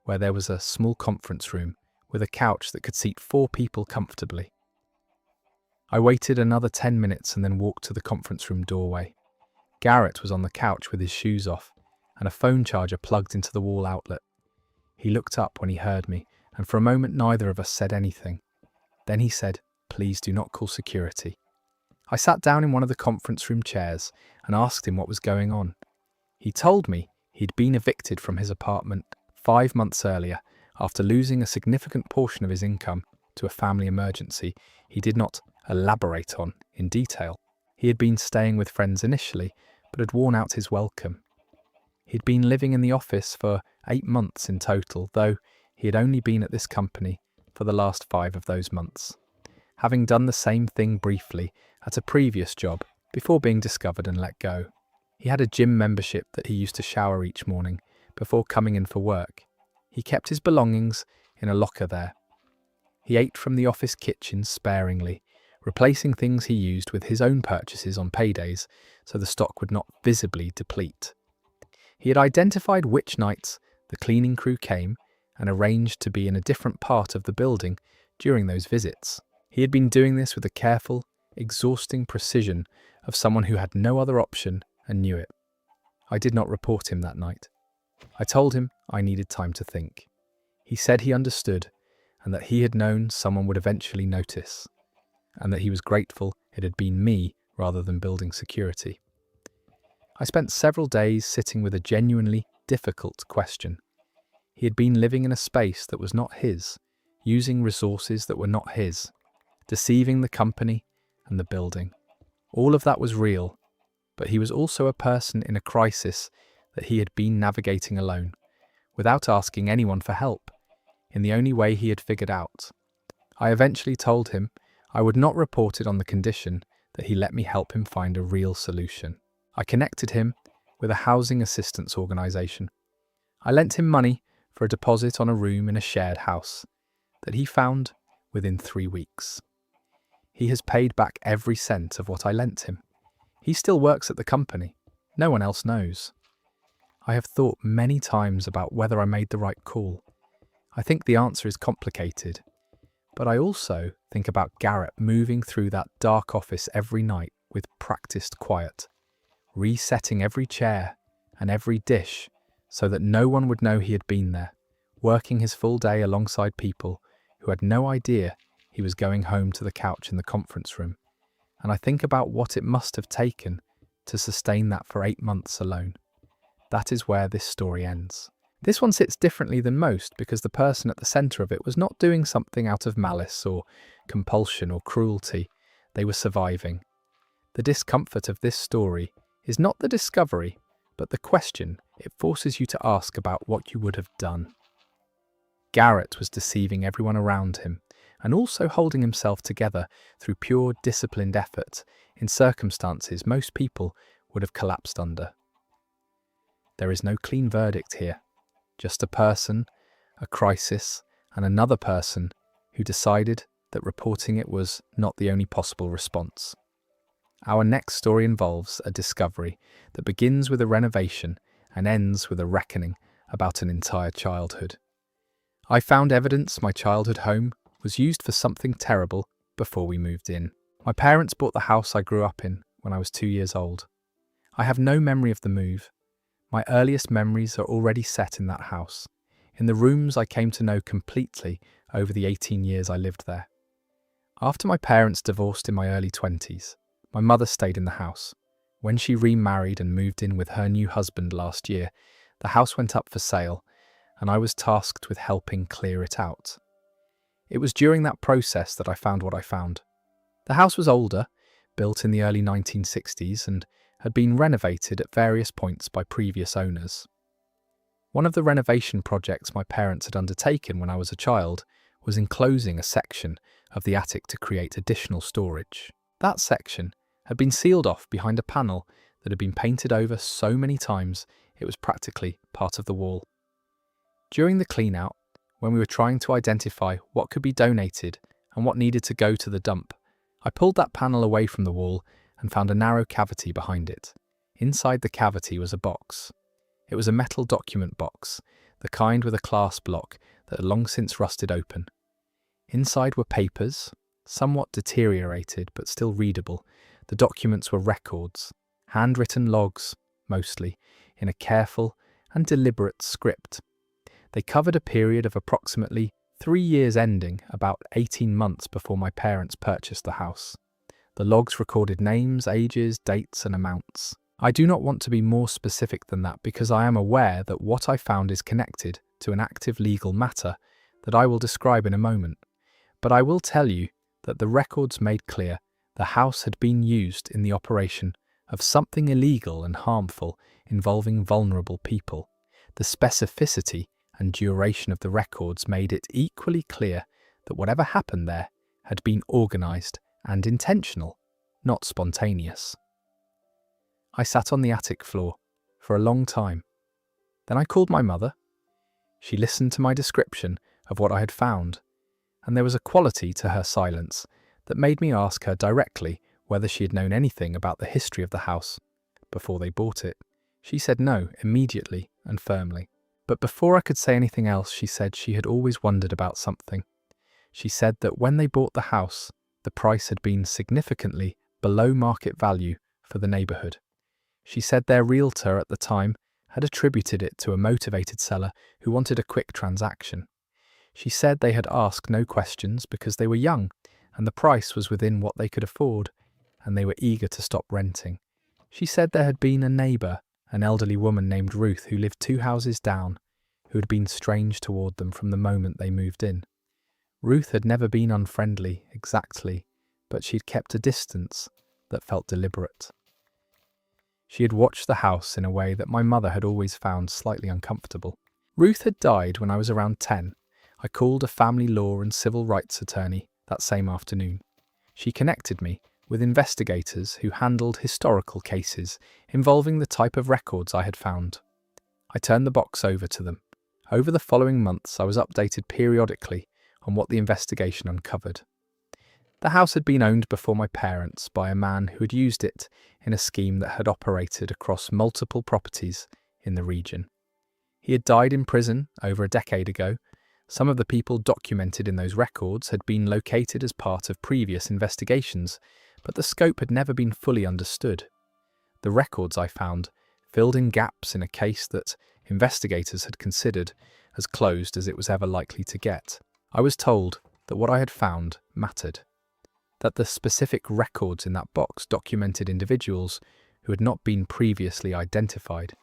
where there was a small conference room with a couch that could seat 4 people comfortably. I waited another 10 minutes and then walked to the conference room doorway. Garrett was on the couch with his shoes off and a phone charger plugged into the wall outlet. He looked up when he heard me, and for a moment neither of us said anything. Then he said, "Please do not call security." I sat down in one of the conference room chairs and asked him what was going on. He told me he'd been evicted from his apartment 5 months earlier after losing a significant portion of his income to a family emergency he did not elaborate on in detail. He had been staying with friends initially, but had worn out his welcome. He'd been living in the office for 8 months in total, though he had only been at this company for the last 5 of those months, having done the same thing briefly at a previous job before being discovered and let go. He had a gym membership that he used to shower each morning before coming in for work. He kept his belongings in a locker there. He ate from the office kitchen sparingly, replacing things he used with his own purchases on paydays so the stock would not visibly deplete. He had identified which nights the cleaning crew came and arranged to be in a different part of the building during those visits. He had been doing this with the careful, exhausting precision of someone who had no other option and knew it. I did not report him that night. I told him I needed time to think. He said he understood and that he had known someone would eventually notice, and that he was grateful it had been me rather than building security. I spent several days sitting with a genuinely difficult question. He had been living in a space that was not his, using resources that were not his, deceiving the company and the building. All of that was real, but he was also a person in a crisis that he had been navigating alone, without asking anyone for help, in the only way he had figured out. I eventually told him I would not report it on the condition that he let me help him find a real solution. I connected him with a housing assistance organisation. I lent him money for a deposit on a room in a shared house that he found within 3 weeks. He has paid back every cent of what I lent him. He still works at the company. No one else knows. I have thought many times about whether I made the right call. I think the answer is complicated. But I also think about Garrett moving through that dark office every night with practiced quiet, resetting every chair and every dish so that no one would know he had been there, working his full day alongside people who had no idea he was going home to the couch in the conference room. And I think about what it must have taken to sustain that for 8 months alone. That is where this story ends. This one sits differently than most because the person at the centre of it was not doing something out of malice or compulsion or cruelty. They were surviving. The discomfort of this story is not the discovery, but the question it forces you to ask about what you would have done. Garrett was deceiving everyone around him and also holding himself together through pure disciplined effort in circumstances most people would have collapsed under. There is no clean verdict here, just a person, a crisis, and another person who decided that reporting it was not the only possible response. Our next story involves a discovery that begins with a renovation and ends with a reckoning about an entire childhood. I found evidence my childhood home was used for something terrible before we moved in. My parents bought the house I grew up in when I was 2 years old. I have no memory of the move. My earliest memories are already set in that house, in the rooms I came to know completely over the 18 years I lived there. After my parents divorced in my early 20s, my mother stayed in the house. When she remarried and moved in with her new husband last year, the house went up for sale, and I was tasked with helping clear it out. It was during that process that I found what I found. The house was older, built in the early 1960s, and had been renovated at various points by previous owners. One of the renovation projects my parents had undertaken when I was a child was enclosing a section of the attic to create additional storage. That section had been sealed off behind a panel that had been painted over so many times it was practically part of the wall. During the clean-out, when we were trying to identify what could be donated and what needed to go to the dump, I pulled that panel away from the wall and found a narrow cavity behind it. Inside the cavity was a box. It was a metal document box, the kind with a clasp lock that had long since rusted open. Inside were papers, somewhat deteriorated but still readable. The documents were records, handwritten logs, mostly, in a careful and deliberate script. They covered a period of approximately 3 years ending about 18 months before my parents purchased the house. The logs recorded names, ages, dates, and amounts. I do not want to be more specific than that because I am aware that what I found is connected to an active legal matter that I will describe in a moment. But I will tell you that the records made clear the house had been used in the operation of something illegal and harmful involving vulnerable people. The specificity and duration of the records made it equally clear that whatever happened there had been organised and intentional, not spontaneous. I sat on the attic floor for a long time. Then I called my mother. She listened to my description of what I had found, and there was a quality to her silence that made me ask her directly whether she had known anything about the history of the house before they bought it. She said no immediately and firmly. But before I could say anything else, she said she had always wondered about something. She said that when they bought the house, the price had been significantly below market value for the neighbourhood. She said their realtor at the time had attributed it to a motivated seller who wanted a quick transaction. She said they had asked no questions because they were young and the price was within what they could afford, and they were eager to stop renting. She said there had been a neighbour, an elderly woman named Ruth, who lived 2 houses down, who had been strange toward them from the moment they moved in. Ruth had never been unfriendly, exactly, but she'd kept a distance that felt deliberate. She had watched the house in a way that my mother had always found slightly uncomfortable. Ruth had died when I was around 10. I called a family law and civil rights attorney that same afternoon. She connected me with investigators who handled historical cases involving the type of records I had found. I turned the box over to them. Over the following months, I was updated periodically on what the investigation uncovered. The house had been owned before my parents by a man who had used it in a scheme that had operated across multiple properties in the region. He had died in prison over a decade ago. Some of the people documented in those records had been located as part of previous investigations, but the scope had never been fully understood. The records I found filled in gaps in a case that investigators had considered as closed as it was ever likely to get. I was told that what I had found mattered, that the specific records in that box documented individuals who had not been previously identified,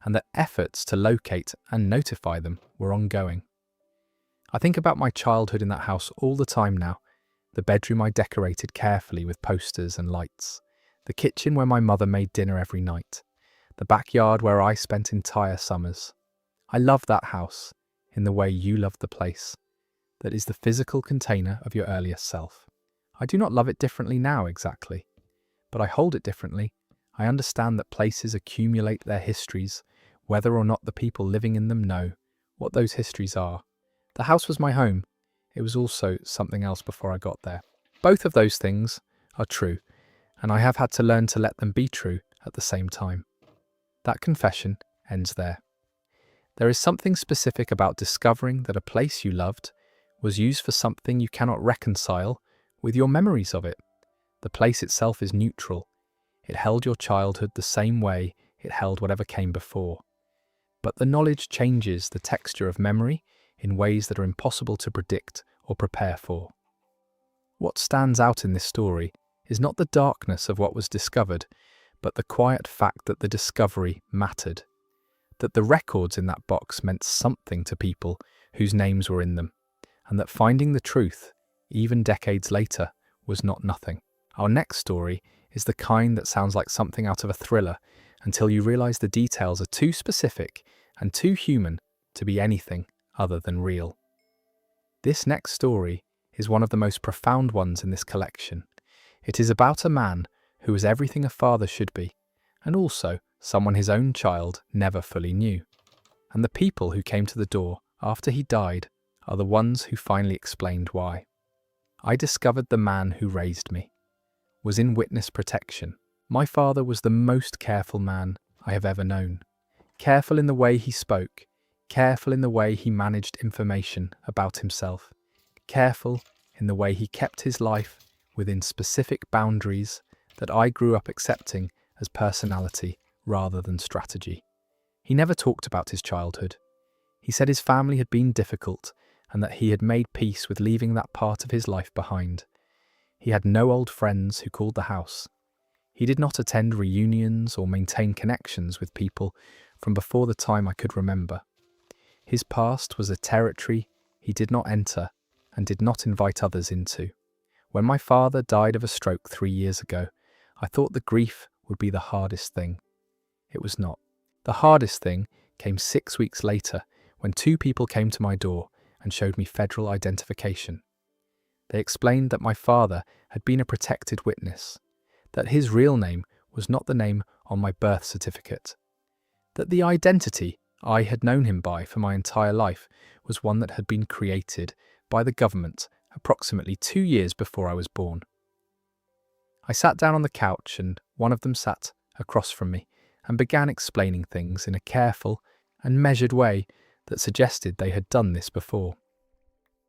and that efforts to locate and notify them were ongoing. I think about my childhood in that house all the time now, the bedroom I decorated carefully with posters and lights, the kitchen where my mother made dinner every night, the backyard where I spent entire summers. I love that house in the way you love the place, that is the physical container of your earliest self. I do not love it differently now exactly, but I hold it differently. I understand that places accumulate their histories, whether or not the people living in them know what those histories are. The house was my home. It was also something else before I got there. Both of those things are true, and I have had to learn to let them be true at the same time. That confession ends there. There is something specific about discovering that a place you loved was used for something you cannot reconcile with your memories of it. The place itself is neutral. It held your childhood the same way it held whatever came before. But the knowledge changes the texture of memory in ways that are impossible to predict or prepare for. What stands out in this story is not the darkness of what was discovered, but the quiet fact that the discovery mattered, that the records in that box meant something to people whose names were in them, and that finding the truth, even decades later, was not nothing. Our next story is the kind that sounds like something out of a thriller until you realize the details are too specific and too human to be anything other than real. This next story is one of the most profound ones in this collection. It is about a man who was everything a father should be, and also someone his own child never fully knew. And the people who came to the door after he died are the ones who finally explained why. I discovered the man who raised me was in witness protection. My father was the most careful man I have ever known. Careful in the way he spoke, careful in the way he managed information about himself, careful in the way he kept his life within specific boundaries that I grew up accepting as personality rather than strategy. He never talked about his childhood. He said his family had been difficult and that he had made peace with leaving that part of his life behind. He had no old friends who called the house. He did not attend reunions or maintain connections with people from before the time I could remember. His past was a territory he did not enter and did not invite others into. When my father died of a stroke 3 years ago, I thought the grief would be the hardest thing. It was not. The hardest thing came 6 weeks later when 2 people came to my door and showed me federal identification. They explained that my father had been a protected witness, that his real name was not the name on my birth certificate, that the identity I had known him by for my entire life was one that had been created by the government approximately 2 years before I was born. I sat down on the couch and one of them sat across from me and began explaining things in a careful and measured way that suggested they had done this before.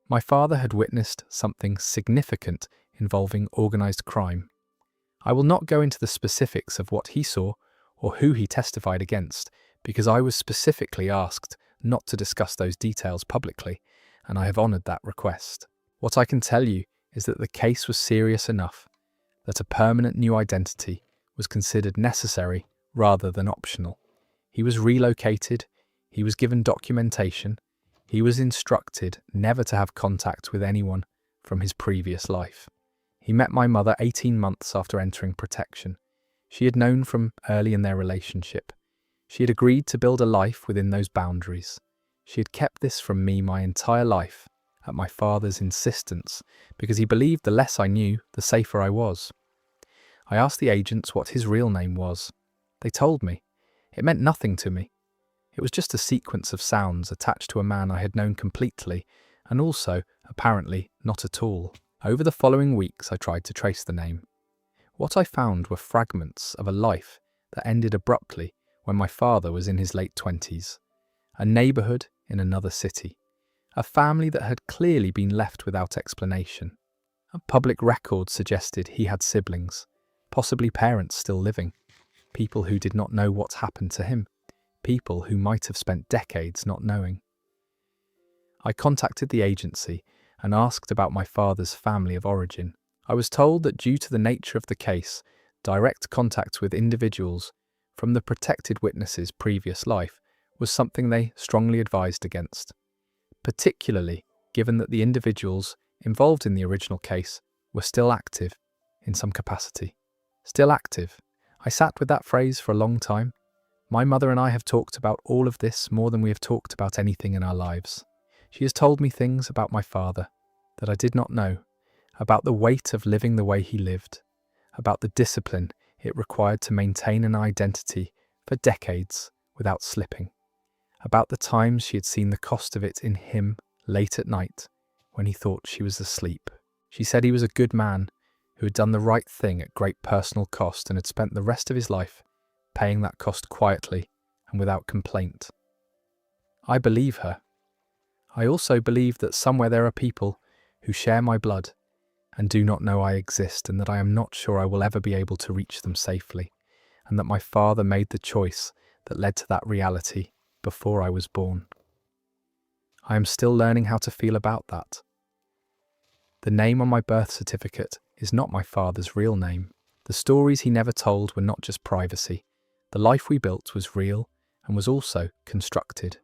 My father had witnessed something significant involving organised crime. I will not go into the specifics of what he saw or who he testified against, because I was specifically asked not to discuss those details publicly, and I have honoured that request. What I can tell you is that the case was serious enough that a permanent new identity was considered necessary rather than optional. He was relocated, he was given documentation, he was instructed never to have contact with anyone from his previous life. He met my mother 18 months after entering protection. She had known from early in their relationship. She had agreed to build a life within those boundaries. She had kept this from me my entire life, at my father's insistence, because he believed the less I knew, the safer I was. I asked the agents what his real name was. They told me. It meant nothing to me. It was just a sequence of sounds attached to a man I had known completely, and also, apparently, not at all. Over the following weeks, I tried to trace the name. What I found were fragments of a life that ended abruptly when my father was in his late 20s, a neighbourhood in another city, a family that had clearly been left without explanation. A public record suggested he had siblings, possibly parents still living, people who did not know what happened to him, people who might have spent decades not knowing. I contacted the agency and asked about my father's family of origin. I was told that due to the nature of the case, direct contact with individuals from the protected witness's previous life was something they strongly advised against, particularly given that the individuals involved in the original case were still active in some capacity. Still active. I sat with that phrase for a long time. My mother and I have talked about all of this more than we have talked about anything in our lives. She has told me things about my father that I did not know, about the weight of living the way he lived, about the discipline it required to maintain an identity for decades without slipping, about the times she had seen the cost of it in him late at night when he thought she was asleep. She said he was a good man who had done the right thing at great personal cost and had spent the rest of his life paying that cost quietly and without complaint. I believe her. I also believe that somewhere there are people who share my blood and do not know I exist, and that I am not sure I will ever be able to reach them safely, and that my father made the choice that led to that reality before I was born. I am still learning how to feel about that. The name on my birth certificate is not my father's real name. The stories he never told were not just privacy. The life we built was real and was also constructed,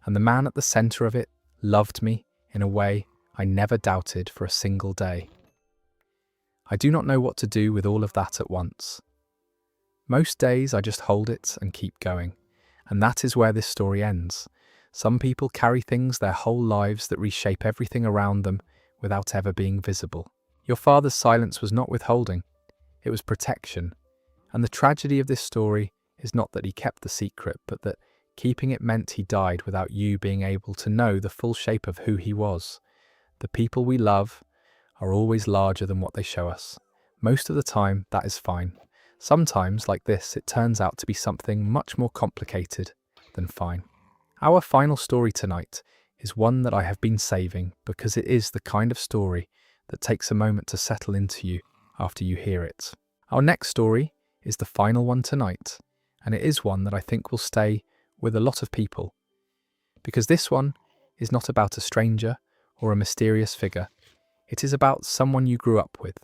and the man at the centre of it loved me in a way I never doubted for a single day. I do not know what to do with all of that at once. Most days I just hold it and keep going, and that is where this story ends. Some people carry things their whole lives that reshape everything around them without ever being visible. Your father's silence was not withholding, it was protection, and the tragedy of this story is not that he kept the secret, but that keeping it meant he died without you being able to know the full shape of who he was. The people we love are always larger than what they show us. Most of the time, that is fine. Sometimes, like this, it turns out to be something much more complicated than fine. Our final story tonight is one that I have been saving because it is the kind of story that takes a moment to settle into you after you hear it. Our next story is the final one tonight, and it is one that I think will stay with a lot of people, because this one is not about a stranger or a mysterious figure. It is about someone you grew up with,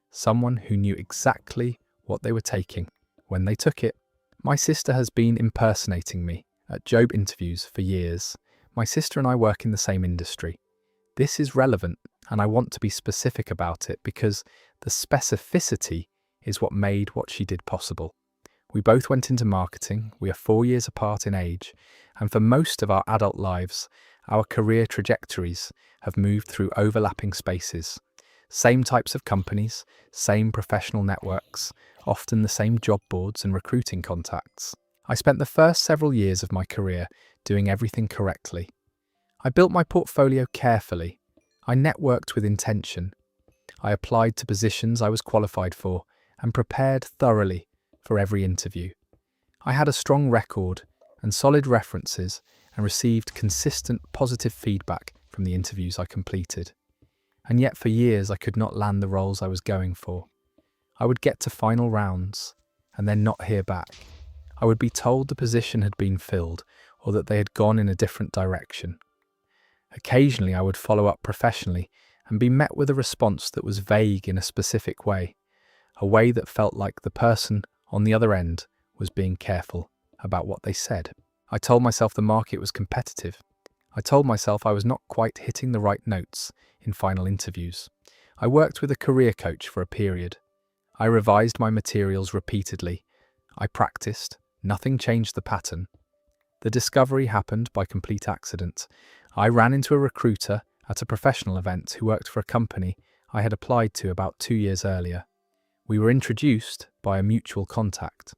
someone who knew exactly what they were taking when they took it. My sister has been impersonating me at job interviews for years. My sister and I work in the same industry. This is relevant, and I want to be specific about it because the specificity is what made what she did possible. We both went into marketing, we are 4 years apart in age, and for most of our adult lives, our career trajectories have moved through overlapping spaces. Same types of companies, same professional networks, often the same job boards and recruiting contacts. I spent the first several years of my career doing everything correctly. I built my portfolio carefully. I networked with intention. I applied to positions I was qualified for and prepared thoroughly for every interview. I had a strong record and solid references and received consistent positive feedback from the interviews I completed. And yet for years I could not land the roles I was going for. I would get to final rounds and then not hear back. I would be told the position had been filled or that they had gone in a different direction. Occasionally I would follow up professionally and be met with a response that was vague in a specific way, a way that felt like the person on the other end was being careful about what they said. I told myself the market was competitive. I told myself I was not quite hitting the right notes in final interviews. I worked with a career coach for a period. I revised my materials repeatedly. I practiced. Nothing changed the pattern. The discovery happened by complete accident. I ran into a recruiter at a professional event who worked for a company I had applied to about 2 years earlier. We were introduced by a mutual contact.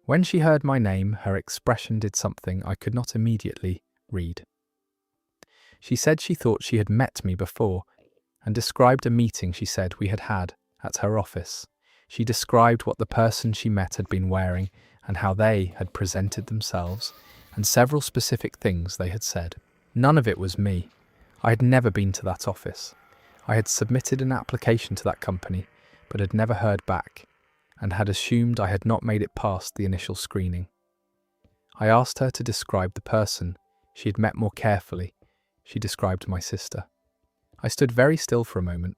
When she heard my name, her expression did something I could not immediately read. She said she thought she had met me before, and described a meeting she said we had had at her office. She described what the person she met had been wearing and how they had presented themselves, and several specific things they had said. None of it was me. I had never been to that office. I had submitted an application to that company, but had never heard back, and had assumed I had not made it past the initial screening. I asked her to describe the person she had met more carefully. She described my sister. I stood very still for a moment,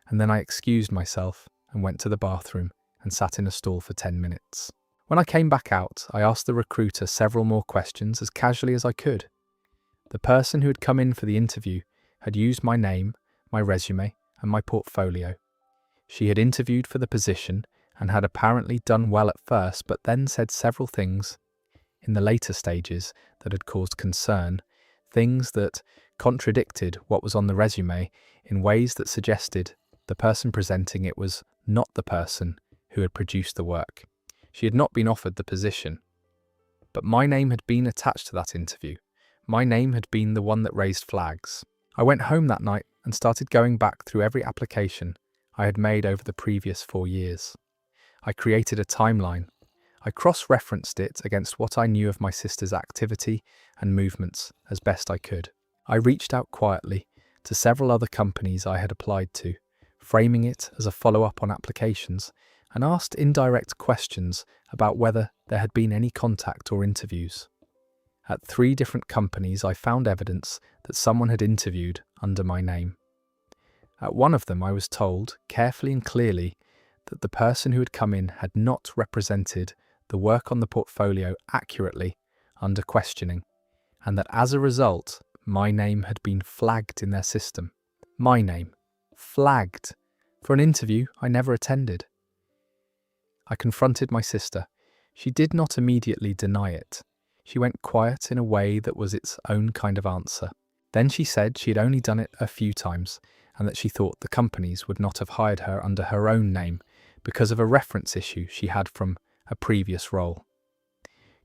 and then I excused myself and went to the bathroom and sat in a stall for 10 minutes. When I came back out, I asked the recruiter several more questions as casually as I could. The person who had come in for the interview had used my name, my resume, and my portfolio. She had interviewed for the position and had apparently done well at first, but then said several things in the later stages that had caused concern, things that contradicted what was on the resume in ways that suggested the person presenting it was not the person who had produced the work. She had not been offered the position, but my name had been attached to that interview. My name had been the one that raised flags. I went home that night and started going back through every application I had made over the previous 4 years. I created a timeline. I cross-referenced it against what I knew of my sister's activity and movements as best I could. I reached out quietly to several other companies I had applied to, framing it as a follow-up on applications, and asked indirect questions about whether there had been any contact or interviews. At 3 different companies, I found evidence that someone had interviewed under my name. At one of them, I was told, carefully and clearly, that the person who had come in had not represented the work on the portfolio accurately under questioning, and that as a result, my name had been flagged in their system. My name. Flagged. For an interview I never attended. I confronted my sister. She did not immediately deny it. She went quiet in a way that was its own kind of answer. Then she said she had only done it a few times and that she thought the companies would not have hired her under her own name because of a reference issue she had from a previous role.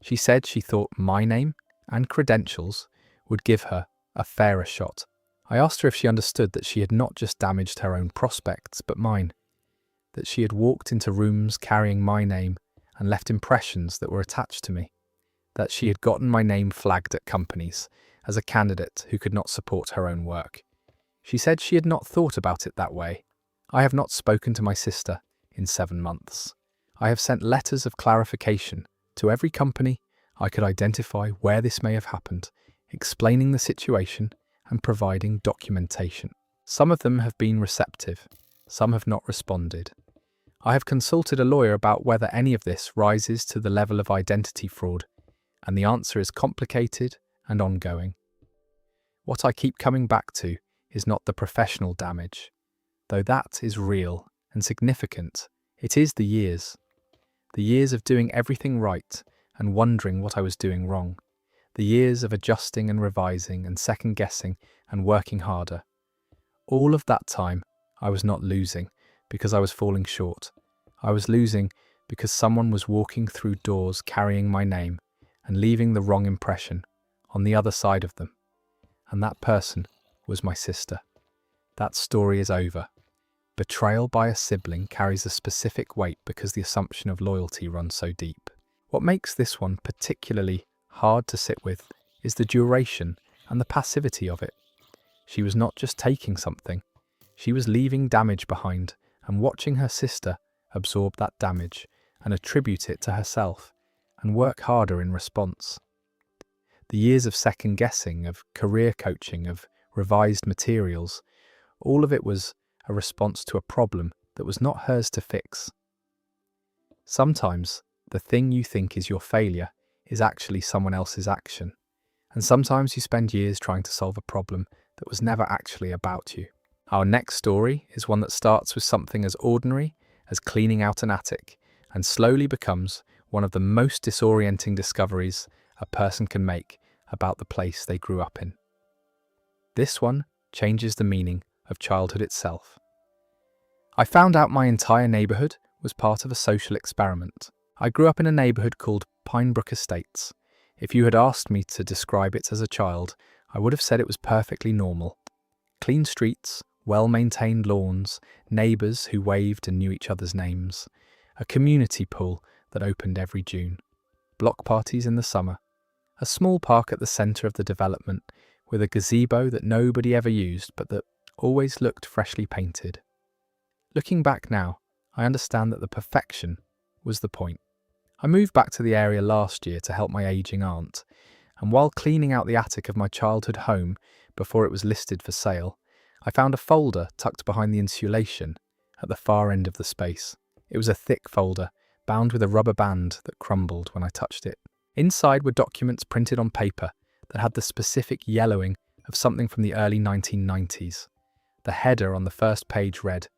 She said she thought my name and credentials would give her a fairer shot. I asked her if she understood that she had not just damaged her own prospects but mine, that she had walked into rooms carrying my name and left impressions that were attached to me, that she had gotten my name flagged at companies as a candidate who could not support her own work. She said she had not thought about it that way. I have not spoken to my sister in 7 months. I have sent letters of clarification to every company I could identify where this may have happened, explaining the situation and providing documentation. Some of them have been receptive, some have not responded. I have consulted a lawyer about whether any of this rises to the level of identity fraud, and the answer is complicated and ongoing. What I keep coming back to is not the professional damage, though that is real and significant. It is the years of doing everything right and wondering what I was doing wrong, the years of adjusting and revising and second-guessing and working harder. All of that time, I was not losing because I was falling short. I was losing because someone was walking through doors carrying my name and leaving the wrong impression on the other side of them. And that person was my sister. That story is over. Betrayal by a sibling carries a specific weight because the assumption of loyalty runs so deep. What makes this one particularly hard to sit with is the duration and the passivity of it. She was not just taking something, she was leaving damage behind and watching her sister absorb that damage and attribute it to herself and work harder in response. The years of second guessing, of career coaching, of revised materials, all of it was a response to a problem that was not hers to fix. Sometimes the thing you think is your failure is actually someone else's action, and sometimes you spend years trying to solve a problem that was never actually about you. Our next story is one that starts with something as ordinary as cleaning out an attic and slowly becomes one of the most disorienting discoveries a person can make about the place they grew up in. This one changes the meaning of childhood itself. I found out my entire neighbourhood was part of a social experiment. I grew up in a neighbourhood called Pinebrook Estates. If you had asked me to describe it as a child, I would have said it was perfectly normal. Clean streets, well-maintained lawns, neighbours who waved and knew each other's names, a community pool that opened every June, block parties in the summer, a small park at the centre of the development with a gazebo that nobody ever used but that always looked freshly painted. Looking back now, I understand that the perfection was the point. I moved back to the area last year to help my ageing aunt, and while cleaning out the attic of my childhood home before it was listed for sale, I found a folder tucked behind the insulation at the far end of the space. It was a thick folder, bound with a rubber band that crumbled when I touched it. Inside were documents printed on paper that had the specific yellowing of something from the early 1990s. The header on the first page read,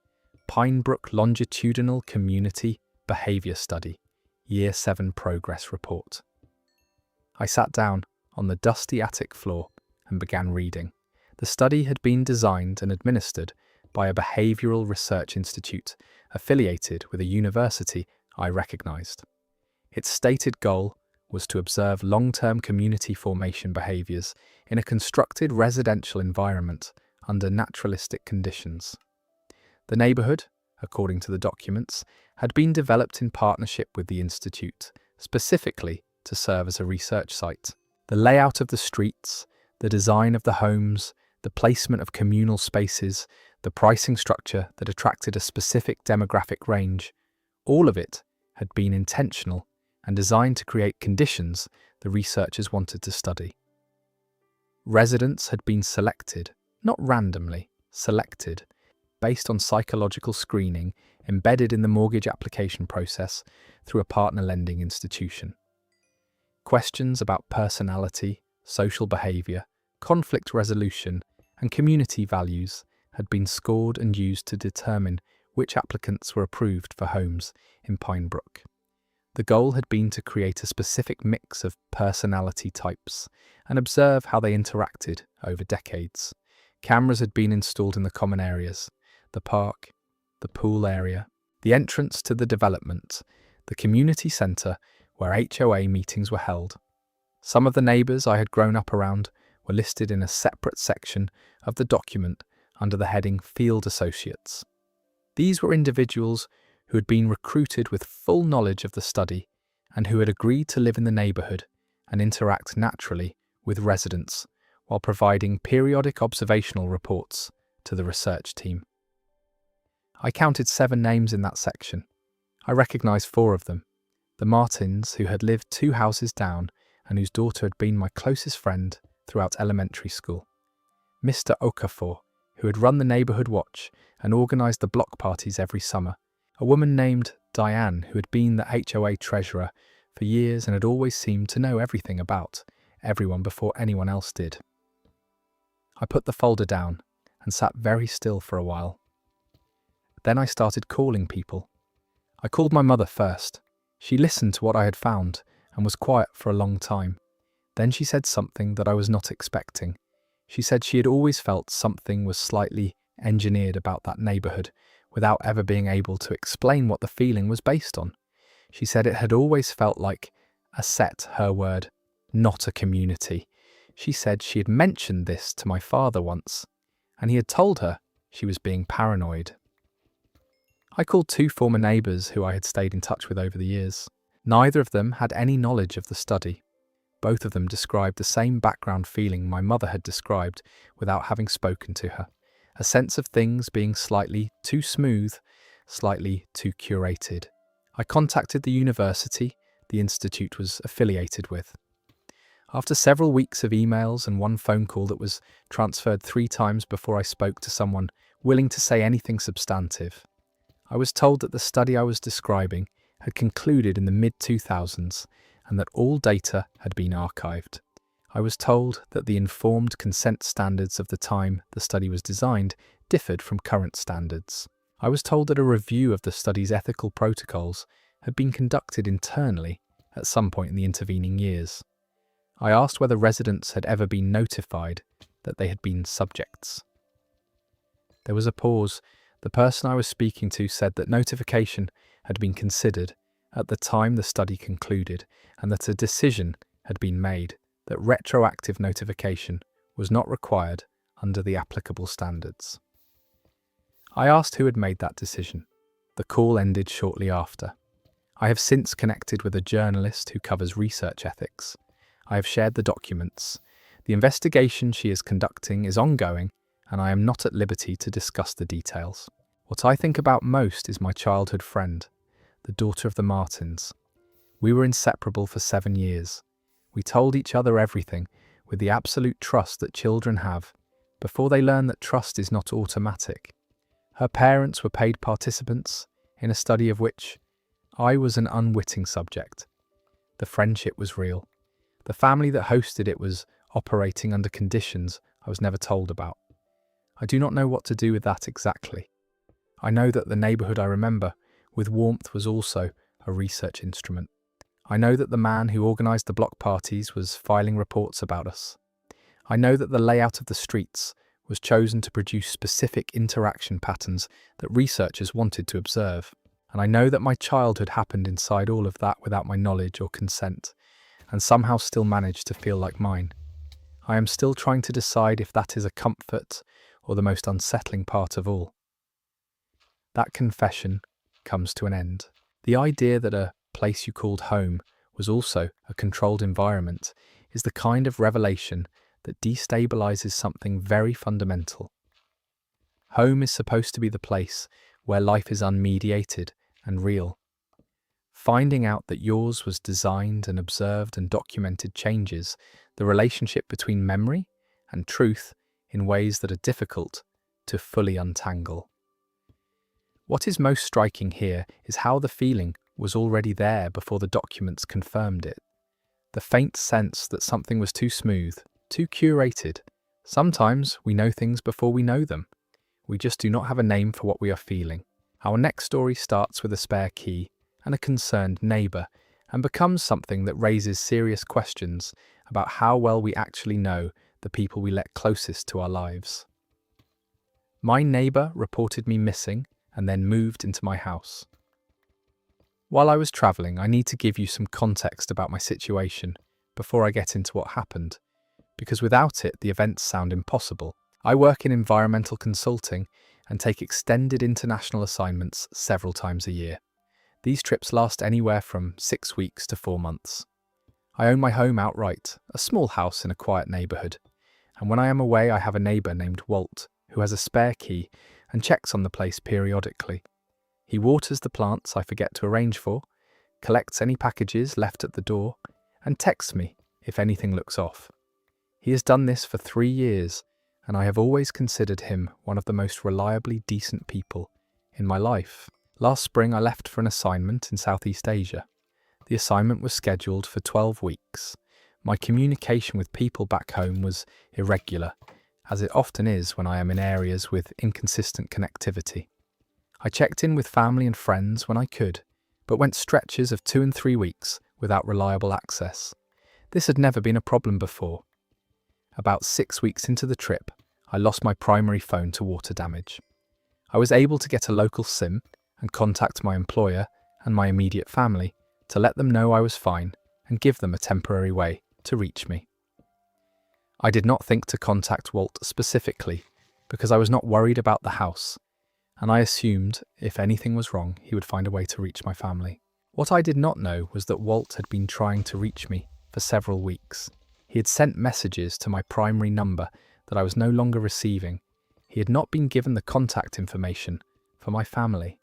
Pinebrook Longitudinal Community Behaviour Study, Year 7 Progress Report. I sat down on the dusty attic floor and began reading. The study had been designed and administered by a behavioural research institute affiliated with a university I recognised. Its stated goal was to observe long-term community formation behaviours in a constructed residential environment under naturalistic conditions. The neighbourhood, according to the documents, had been developed in partnership with the institute, specifically to serve as a research site. The layout of the streets, the design of the homes, the placement of communal spaces, the pricing structure that attracted a specific demographic range, all of it had been intentional and designed to create conditions the researchers wanted to study. Residents had been selected, not randomly, selected, based on psychological screening embedded in the mortgage application process through a partner lending institution. Questions about personality, social behaviour, conflict resolution, and community values had been scored and used to determine which applicants were approved for homes in Pinebrook. The goal had been to create a specific mix of personality types and observe how they interacted over decades. Cameras had been installed in the common areas, the park, the pool area, the entrance to the development, the community centre where HOA meetings were held. Some of the neighbours I had grown up around were listed in a separate section of the document under the heading Field Associates. These were individuals who had been recruited with full knowledge of the study and who had agreed to live in the neighbourhood and interact naturally with residents while providing periodic observational reports to the research team. I counted 7 names in that section. I recognised 4 of them. The Martins, who had lived 2 houses down and whose daughter had been my closest friend throughout elementary school. Mr. Okafor, who had run the neighbourhood watch and organised the block parties every summer. A woman named Diane, who had been the HOA treasurer for years and had always seemed to know everything about everyone before anyone else did. I put the folder down and sat very still for a while. Then I started calling people. I called my mother first. She listened to what I had found and was quiet for a long time. Then she said something that I was not expecting. She said she had always felt something was slightly engineered about that neighbourhood without ever being able to explain what the feeling was based on. She said it had always felt like a set, her word, not a community. She said she had mentioned this to my father once, and he had told her she was being paranoid. I called 2 former neighbours who I had stayed in touch with over the years. Neither of them had any knowledge of the study. Both of them described the same background feeling my mother had described without having spoken to her. A sense of things being slightly too smooth, slightly too curated. I contacted the university the institute was affiliated with. After several weeks of emails and 1 phone call that was transferred 3 times before I spoke to someone willing to say anything substantive, I was told that the study I was describing had concluded in the mid-2000s and that all data had been archived. I was told that the informed consent standards of the time the study was designed differed from current standards. I was told that a review of the study's ethical protocols had been conducted internally at some point in the intervening years. I asked whether residents had ever been notified that they had been subjects. There was a pause. The person I was speaking to said that notification had been considered at the time the study concluded and that a decision had been made that retroactive notification was not required under the applicable standards. I asked who had made that decision. The call ended shortly after. I have since connected with a journalist who covers research ethics. I have shared the documents. The investigation she is conducting is ongoing, and I am not at liberty to discuss the details. What I think about most is my childhood friend, the daughter of the Martins. We were inseparable for 7 years. We told each other everything with the absolute trust that children have before they learn that trust is not automatic. Her parents were paid participants in a study of which I was an unwitting subject. The friendship was real. The family that hosted it was operating under conditions I was never told about. I do not know what to do with that exactly. I know that the neighbourhood I remember with warmth was also a research instrument. I know that the man who organised the block parties was filing reports about us. I know that the layout of the streets was chosen to produce specific interaction patterns that researchers wanted to observe. And I know that my childhood happened inside all of that without my knowledge or consent, and somehow still managed to feel like mine. I am still trying to decide if that is a comfort or the most unsettling part of all. That confession comes to an end. The idea that a place you called home was also a controlled environment is the kind of revelation that destabilizes something very fundamental. Home is supposed to be the place where life is unmediated and real. Finding out that yours was designed and observed and documented changes the relationship between memory and truth in ways that are difficult to fully untangle. What is most striking here is how the feeling was already there before the documents confirmed it. The faint sense that something was too smooth, too curated. Sometimes we know things before we know them. We just do not have a name for what we are feeling. Our next story starts with a spare key and a concerned neighbour, and becomes something that raises serious questions about how well we actually know the people we let closest to our lives. My neighbour reported me missing and then moved into my house. While I was travelling, I need to give you some context about my situation before I get into what happened, because without it, the events sound impossible. I work in environmental consulting and take extended international assignments several times a year. These trips last anywhere from 6 weeks to 4 months. I own my home outright, a small house in a quiet neighbourhood, and when I am away I have a neighbour named Walt who has a spare key and checks on the place periodically. He waters the plants I forget to arrange for, collects any packages left at the door, and texts me if anything looks off. He has done this for 3 years, and I have always considered him one of the most reliably decent people in my life. Last spring I left for an assignment in Southeast Asia. The assignment was scheduled for 12 weeks. My communication with people back home was irregular, as it often is when I am in areas with inconsistent connectivity. I checked in with family and friends when I could, but went stretches of 2 and 3 weeks without reliable access. This had never been a problem before. About 6 weeks into the trip, I lost my primary phone to water damage. I was able to get a local SIM and contact my employer and my immediate family to let them know I was fine and give them a temporary way to reach me. I did not think to contact Walt specifically because I was not worried about the house, and I assumed if anything was wrong, he would find a way to reach my family. What I did not know was that Walt had been trying to reach me for several weeks. He had sent messages to my primary number that I was no longer receiving. He had not been given the contact information for my family.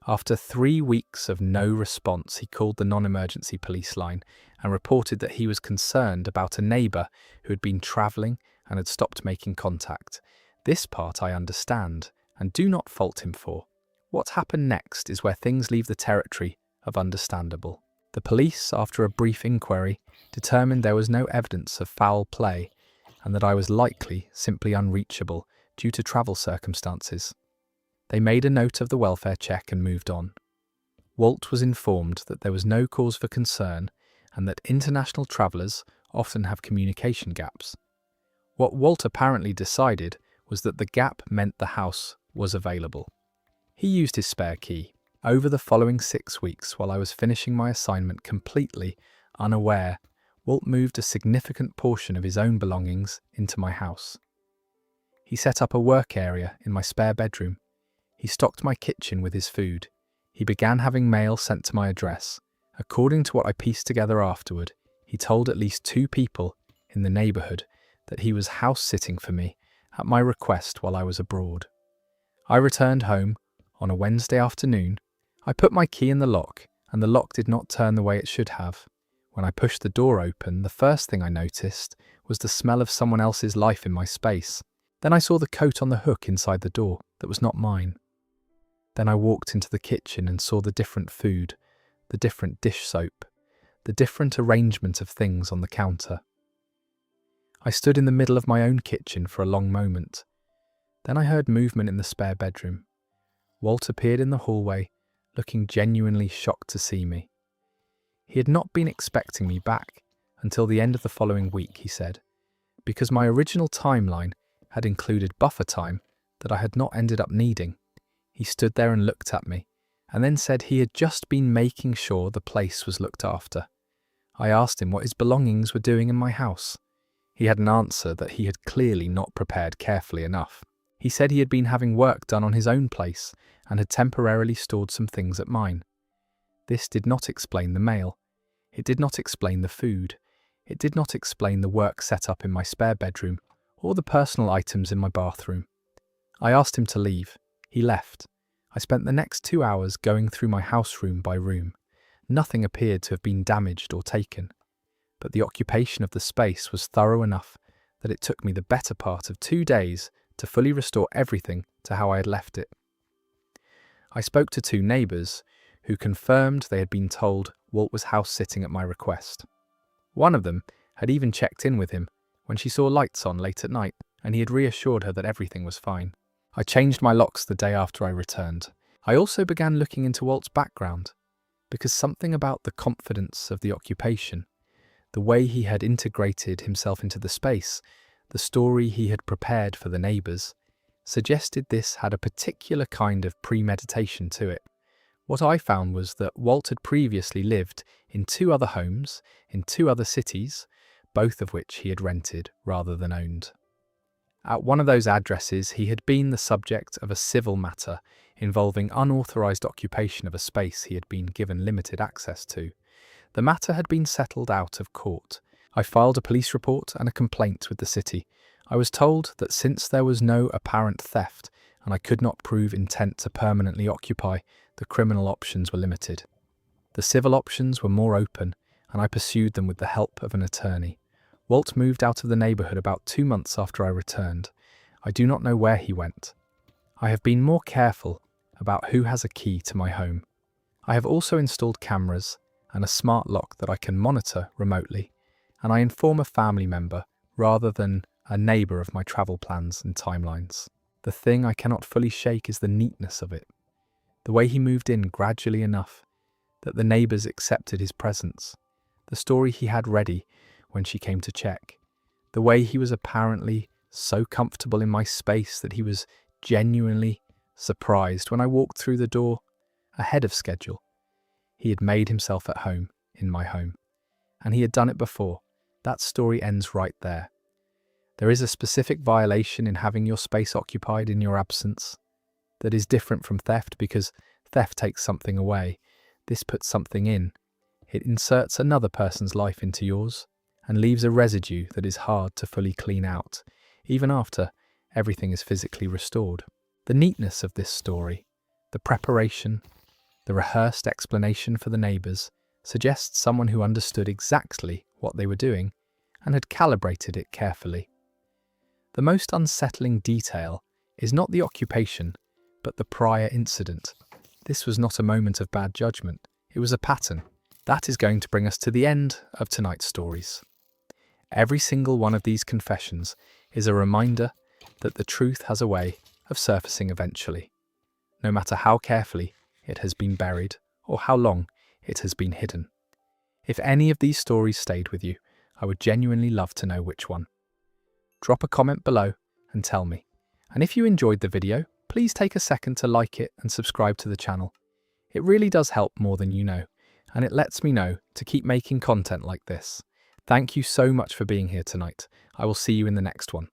After 3 weeks of no response, he called the non-emergency police line and reported that he was concerned about a neighbour who had been travelling and had stopped making contact. This part I understand and do not fault him for. What happened next is where things leave the territory of understandable. The police, after a brief inquiry, determined there was no evidence of foul play and that I was likely simply unreachable due to travel circumstances. They made a note of the welfare check and moved on. Walt was informed that there was no cause for concern and that international travellers often have communication gaps. What Walt apparently decided was that the gap meant the house was available. He used his spare key. Over the following 6 weeks, while I was finishing my assignment completely unaware, Walt moved a significant portion of his own belongings into my house. He set up a work area in my spare bedroom, He stocked my kitchen with his food. He began having mail sent to my address. According to what I pieced together afterward, he told at least 2 people in the neighbourhood that he was house-sitting for me at my request while I was abroad. I returned home on a Wednesday afternoon. I put my key in the lock, and the lock did not turn the way it should have. When I pushed the door open, the first thing I noticed was the smell of someone else's life in my space. Then I saw the coat on the hook inside the door that was not mine. Then I walked into the kitchen and saw the different food, the different dish soap, the different arrangement of things on the counter. I stood in the middle of my own kitchen for a long moment. Then I heard movement in the spare bedroom. Walt appeared in the hallway, looking genuinely shocked to see me. He had not been expecting me back until the end of the following week, he said, because my original timeline had included buffer time that I had not ended up needing. He stood there and looked at me, and then said he had just been making sure the place was looked after. I asked him what his belongings were doing in my house. He had an answer that he had clearly not prepared carefully enough. He said he had been having work done on his own place and had temporarily stored some things at mine. This did not explain the mail. It did not explain the food. It did not explain the work set up in my spare bedroom or the personal items in my bathroom. I asked him to leave. He left. I spent the next 2 hours going through my house room by room. Nothing appeared to have been damaged or taken, but the occupation of the space was thorough enough that it took me the better part of 2 days to fully restore everything to how I had left it. I spoke to 2 neighbours who confirmed they had been told Walt was house-sitting at my request. One of them had even checked in with him when she saw lights on late at night, and he had reassured her that everything was fine. I changed my locks the day after I returned. I also began looking into Walt's background, because something about the confidence of the occupation, the way he had integrated himself into the space, the story he had prepared for the neighbours, suggested this had a particular kind of premeditation to it. What I found was that Walt had previously lived in 2 other homes in 2 other cities, both of which he had rented rather than owned. At one of those addresses, he had been the subject of a civil matter involving unauthorised occupation of a space he had been given limited access to. The matter had been settled out of court. I filed a police report and a complaint with the city. I was told that since there was no apparent theft and I could not prove intent to permanently occupy, the criminal options were limited. The civil options were more open, and I pursued them with the help of an attorney. Walt moved out of the neighbourhood about 2 months after I returned. I do not know where he went. I have been more careful about who has a key to my home. I have also installed cameras and a smart lock that I can monitor remotely, and I inform a family member rather than a neighbour of my travel plans and timelines. The thing I cannot fully shake is the neatness of it. The way he moved in gradually enough that the neighbours accepted his presence. The story he had ready when she came to check. The way he was apparently so comfortable in my space that he was genuinely surprised when I walked through the door ahead of schedule. He had made himself at home in my home, and he had done it before. That story ends right there. There is a specific violation in having your space occupied in your absence that is different from theft, because theft takes something away. This puts something in. It inserts another person's life into yours and leaves a residue that is hard to fully clean out, even after everything is physically restored. The neatness of this story, the preparation, the rehearsed explanation for the neighbours, suggests someone who understood exactly what they were doing and had calibrated it carefully. The most unsettling detail is not the occupation, but the prior incident. This was not a moment of bad judgment, it was a pattern. That is going to bring us to the end of tonight's stories. Every single one of these confessions is a reminder that the truth has a way of surfacing eventually, no matter how carefully it has been buried or how long it has been hidden. If any of these stories stayed with you, I would genuinely love to know which one. Drop a comment below and tell me. And if you enjoyed the video, please take a second to like it and subscribe to the channel. It really does help more than you know, and it lets me know to keep making content like this. Thank you so much for being here tonight. I will see you in the next one.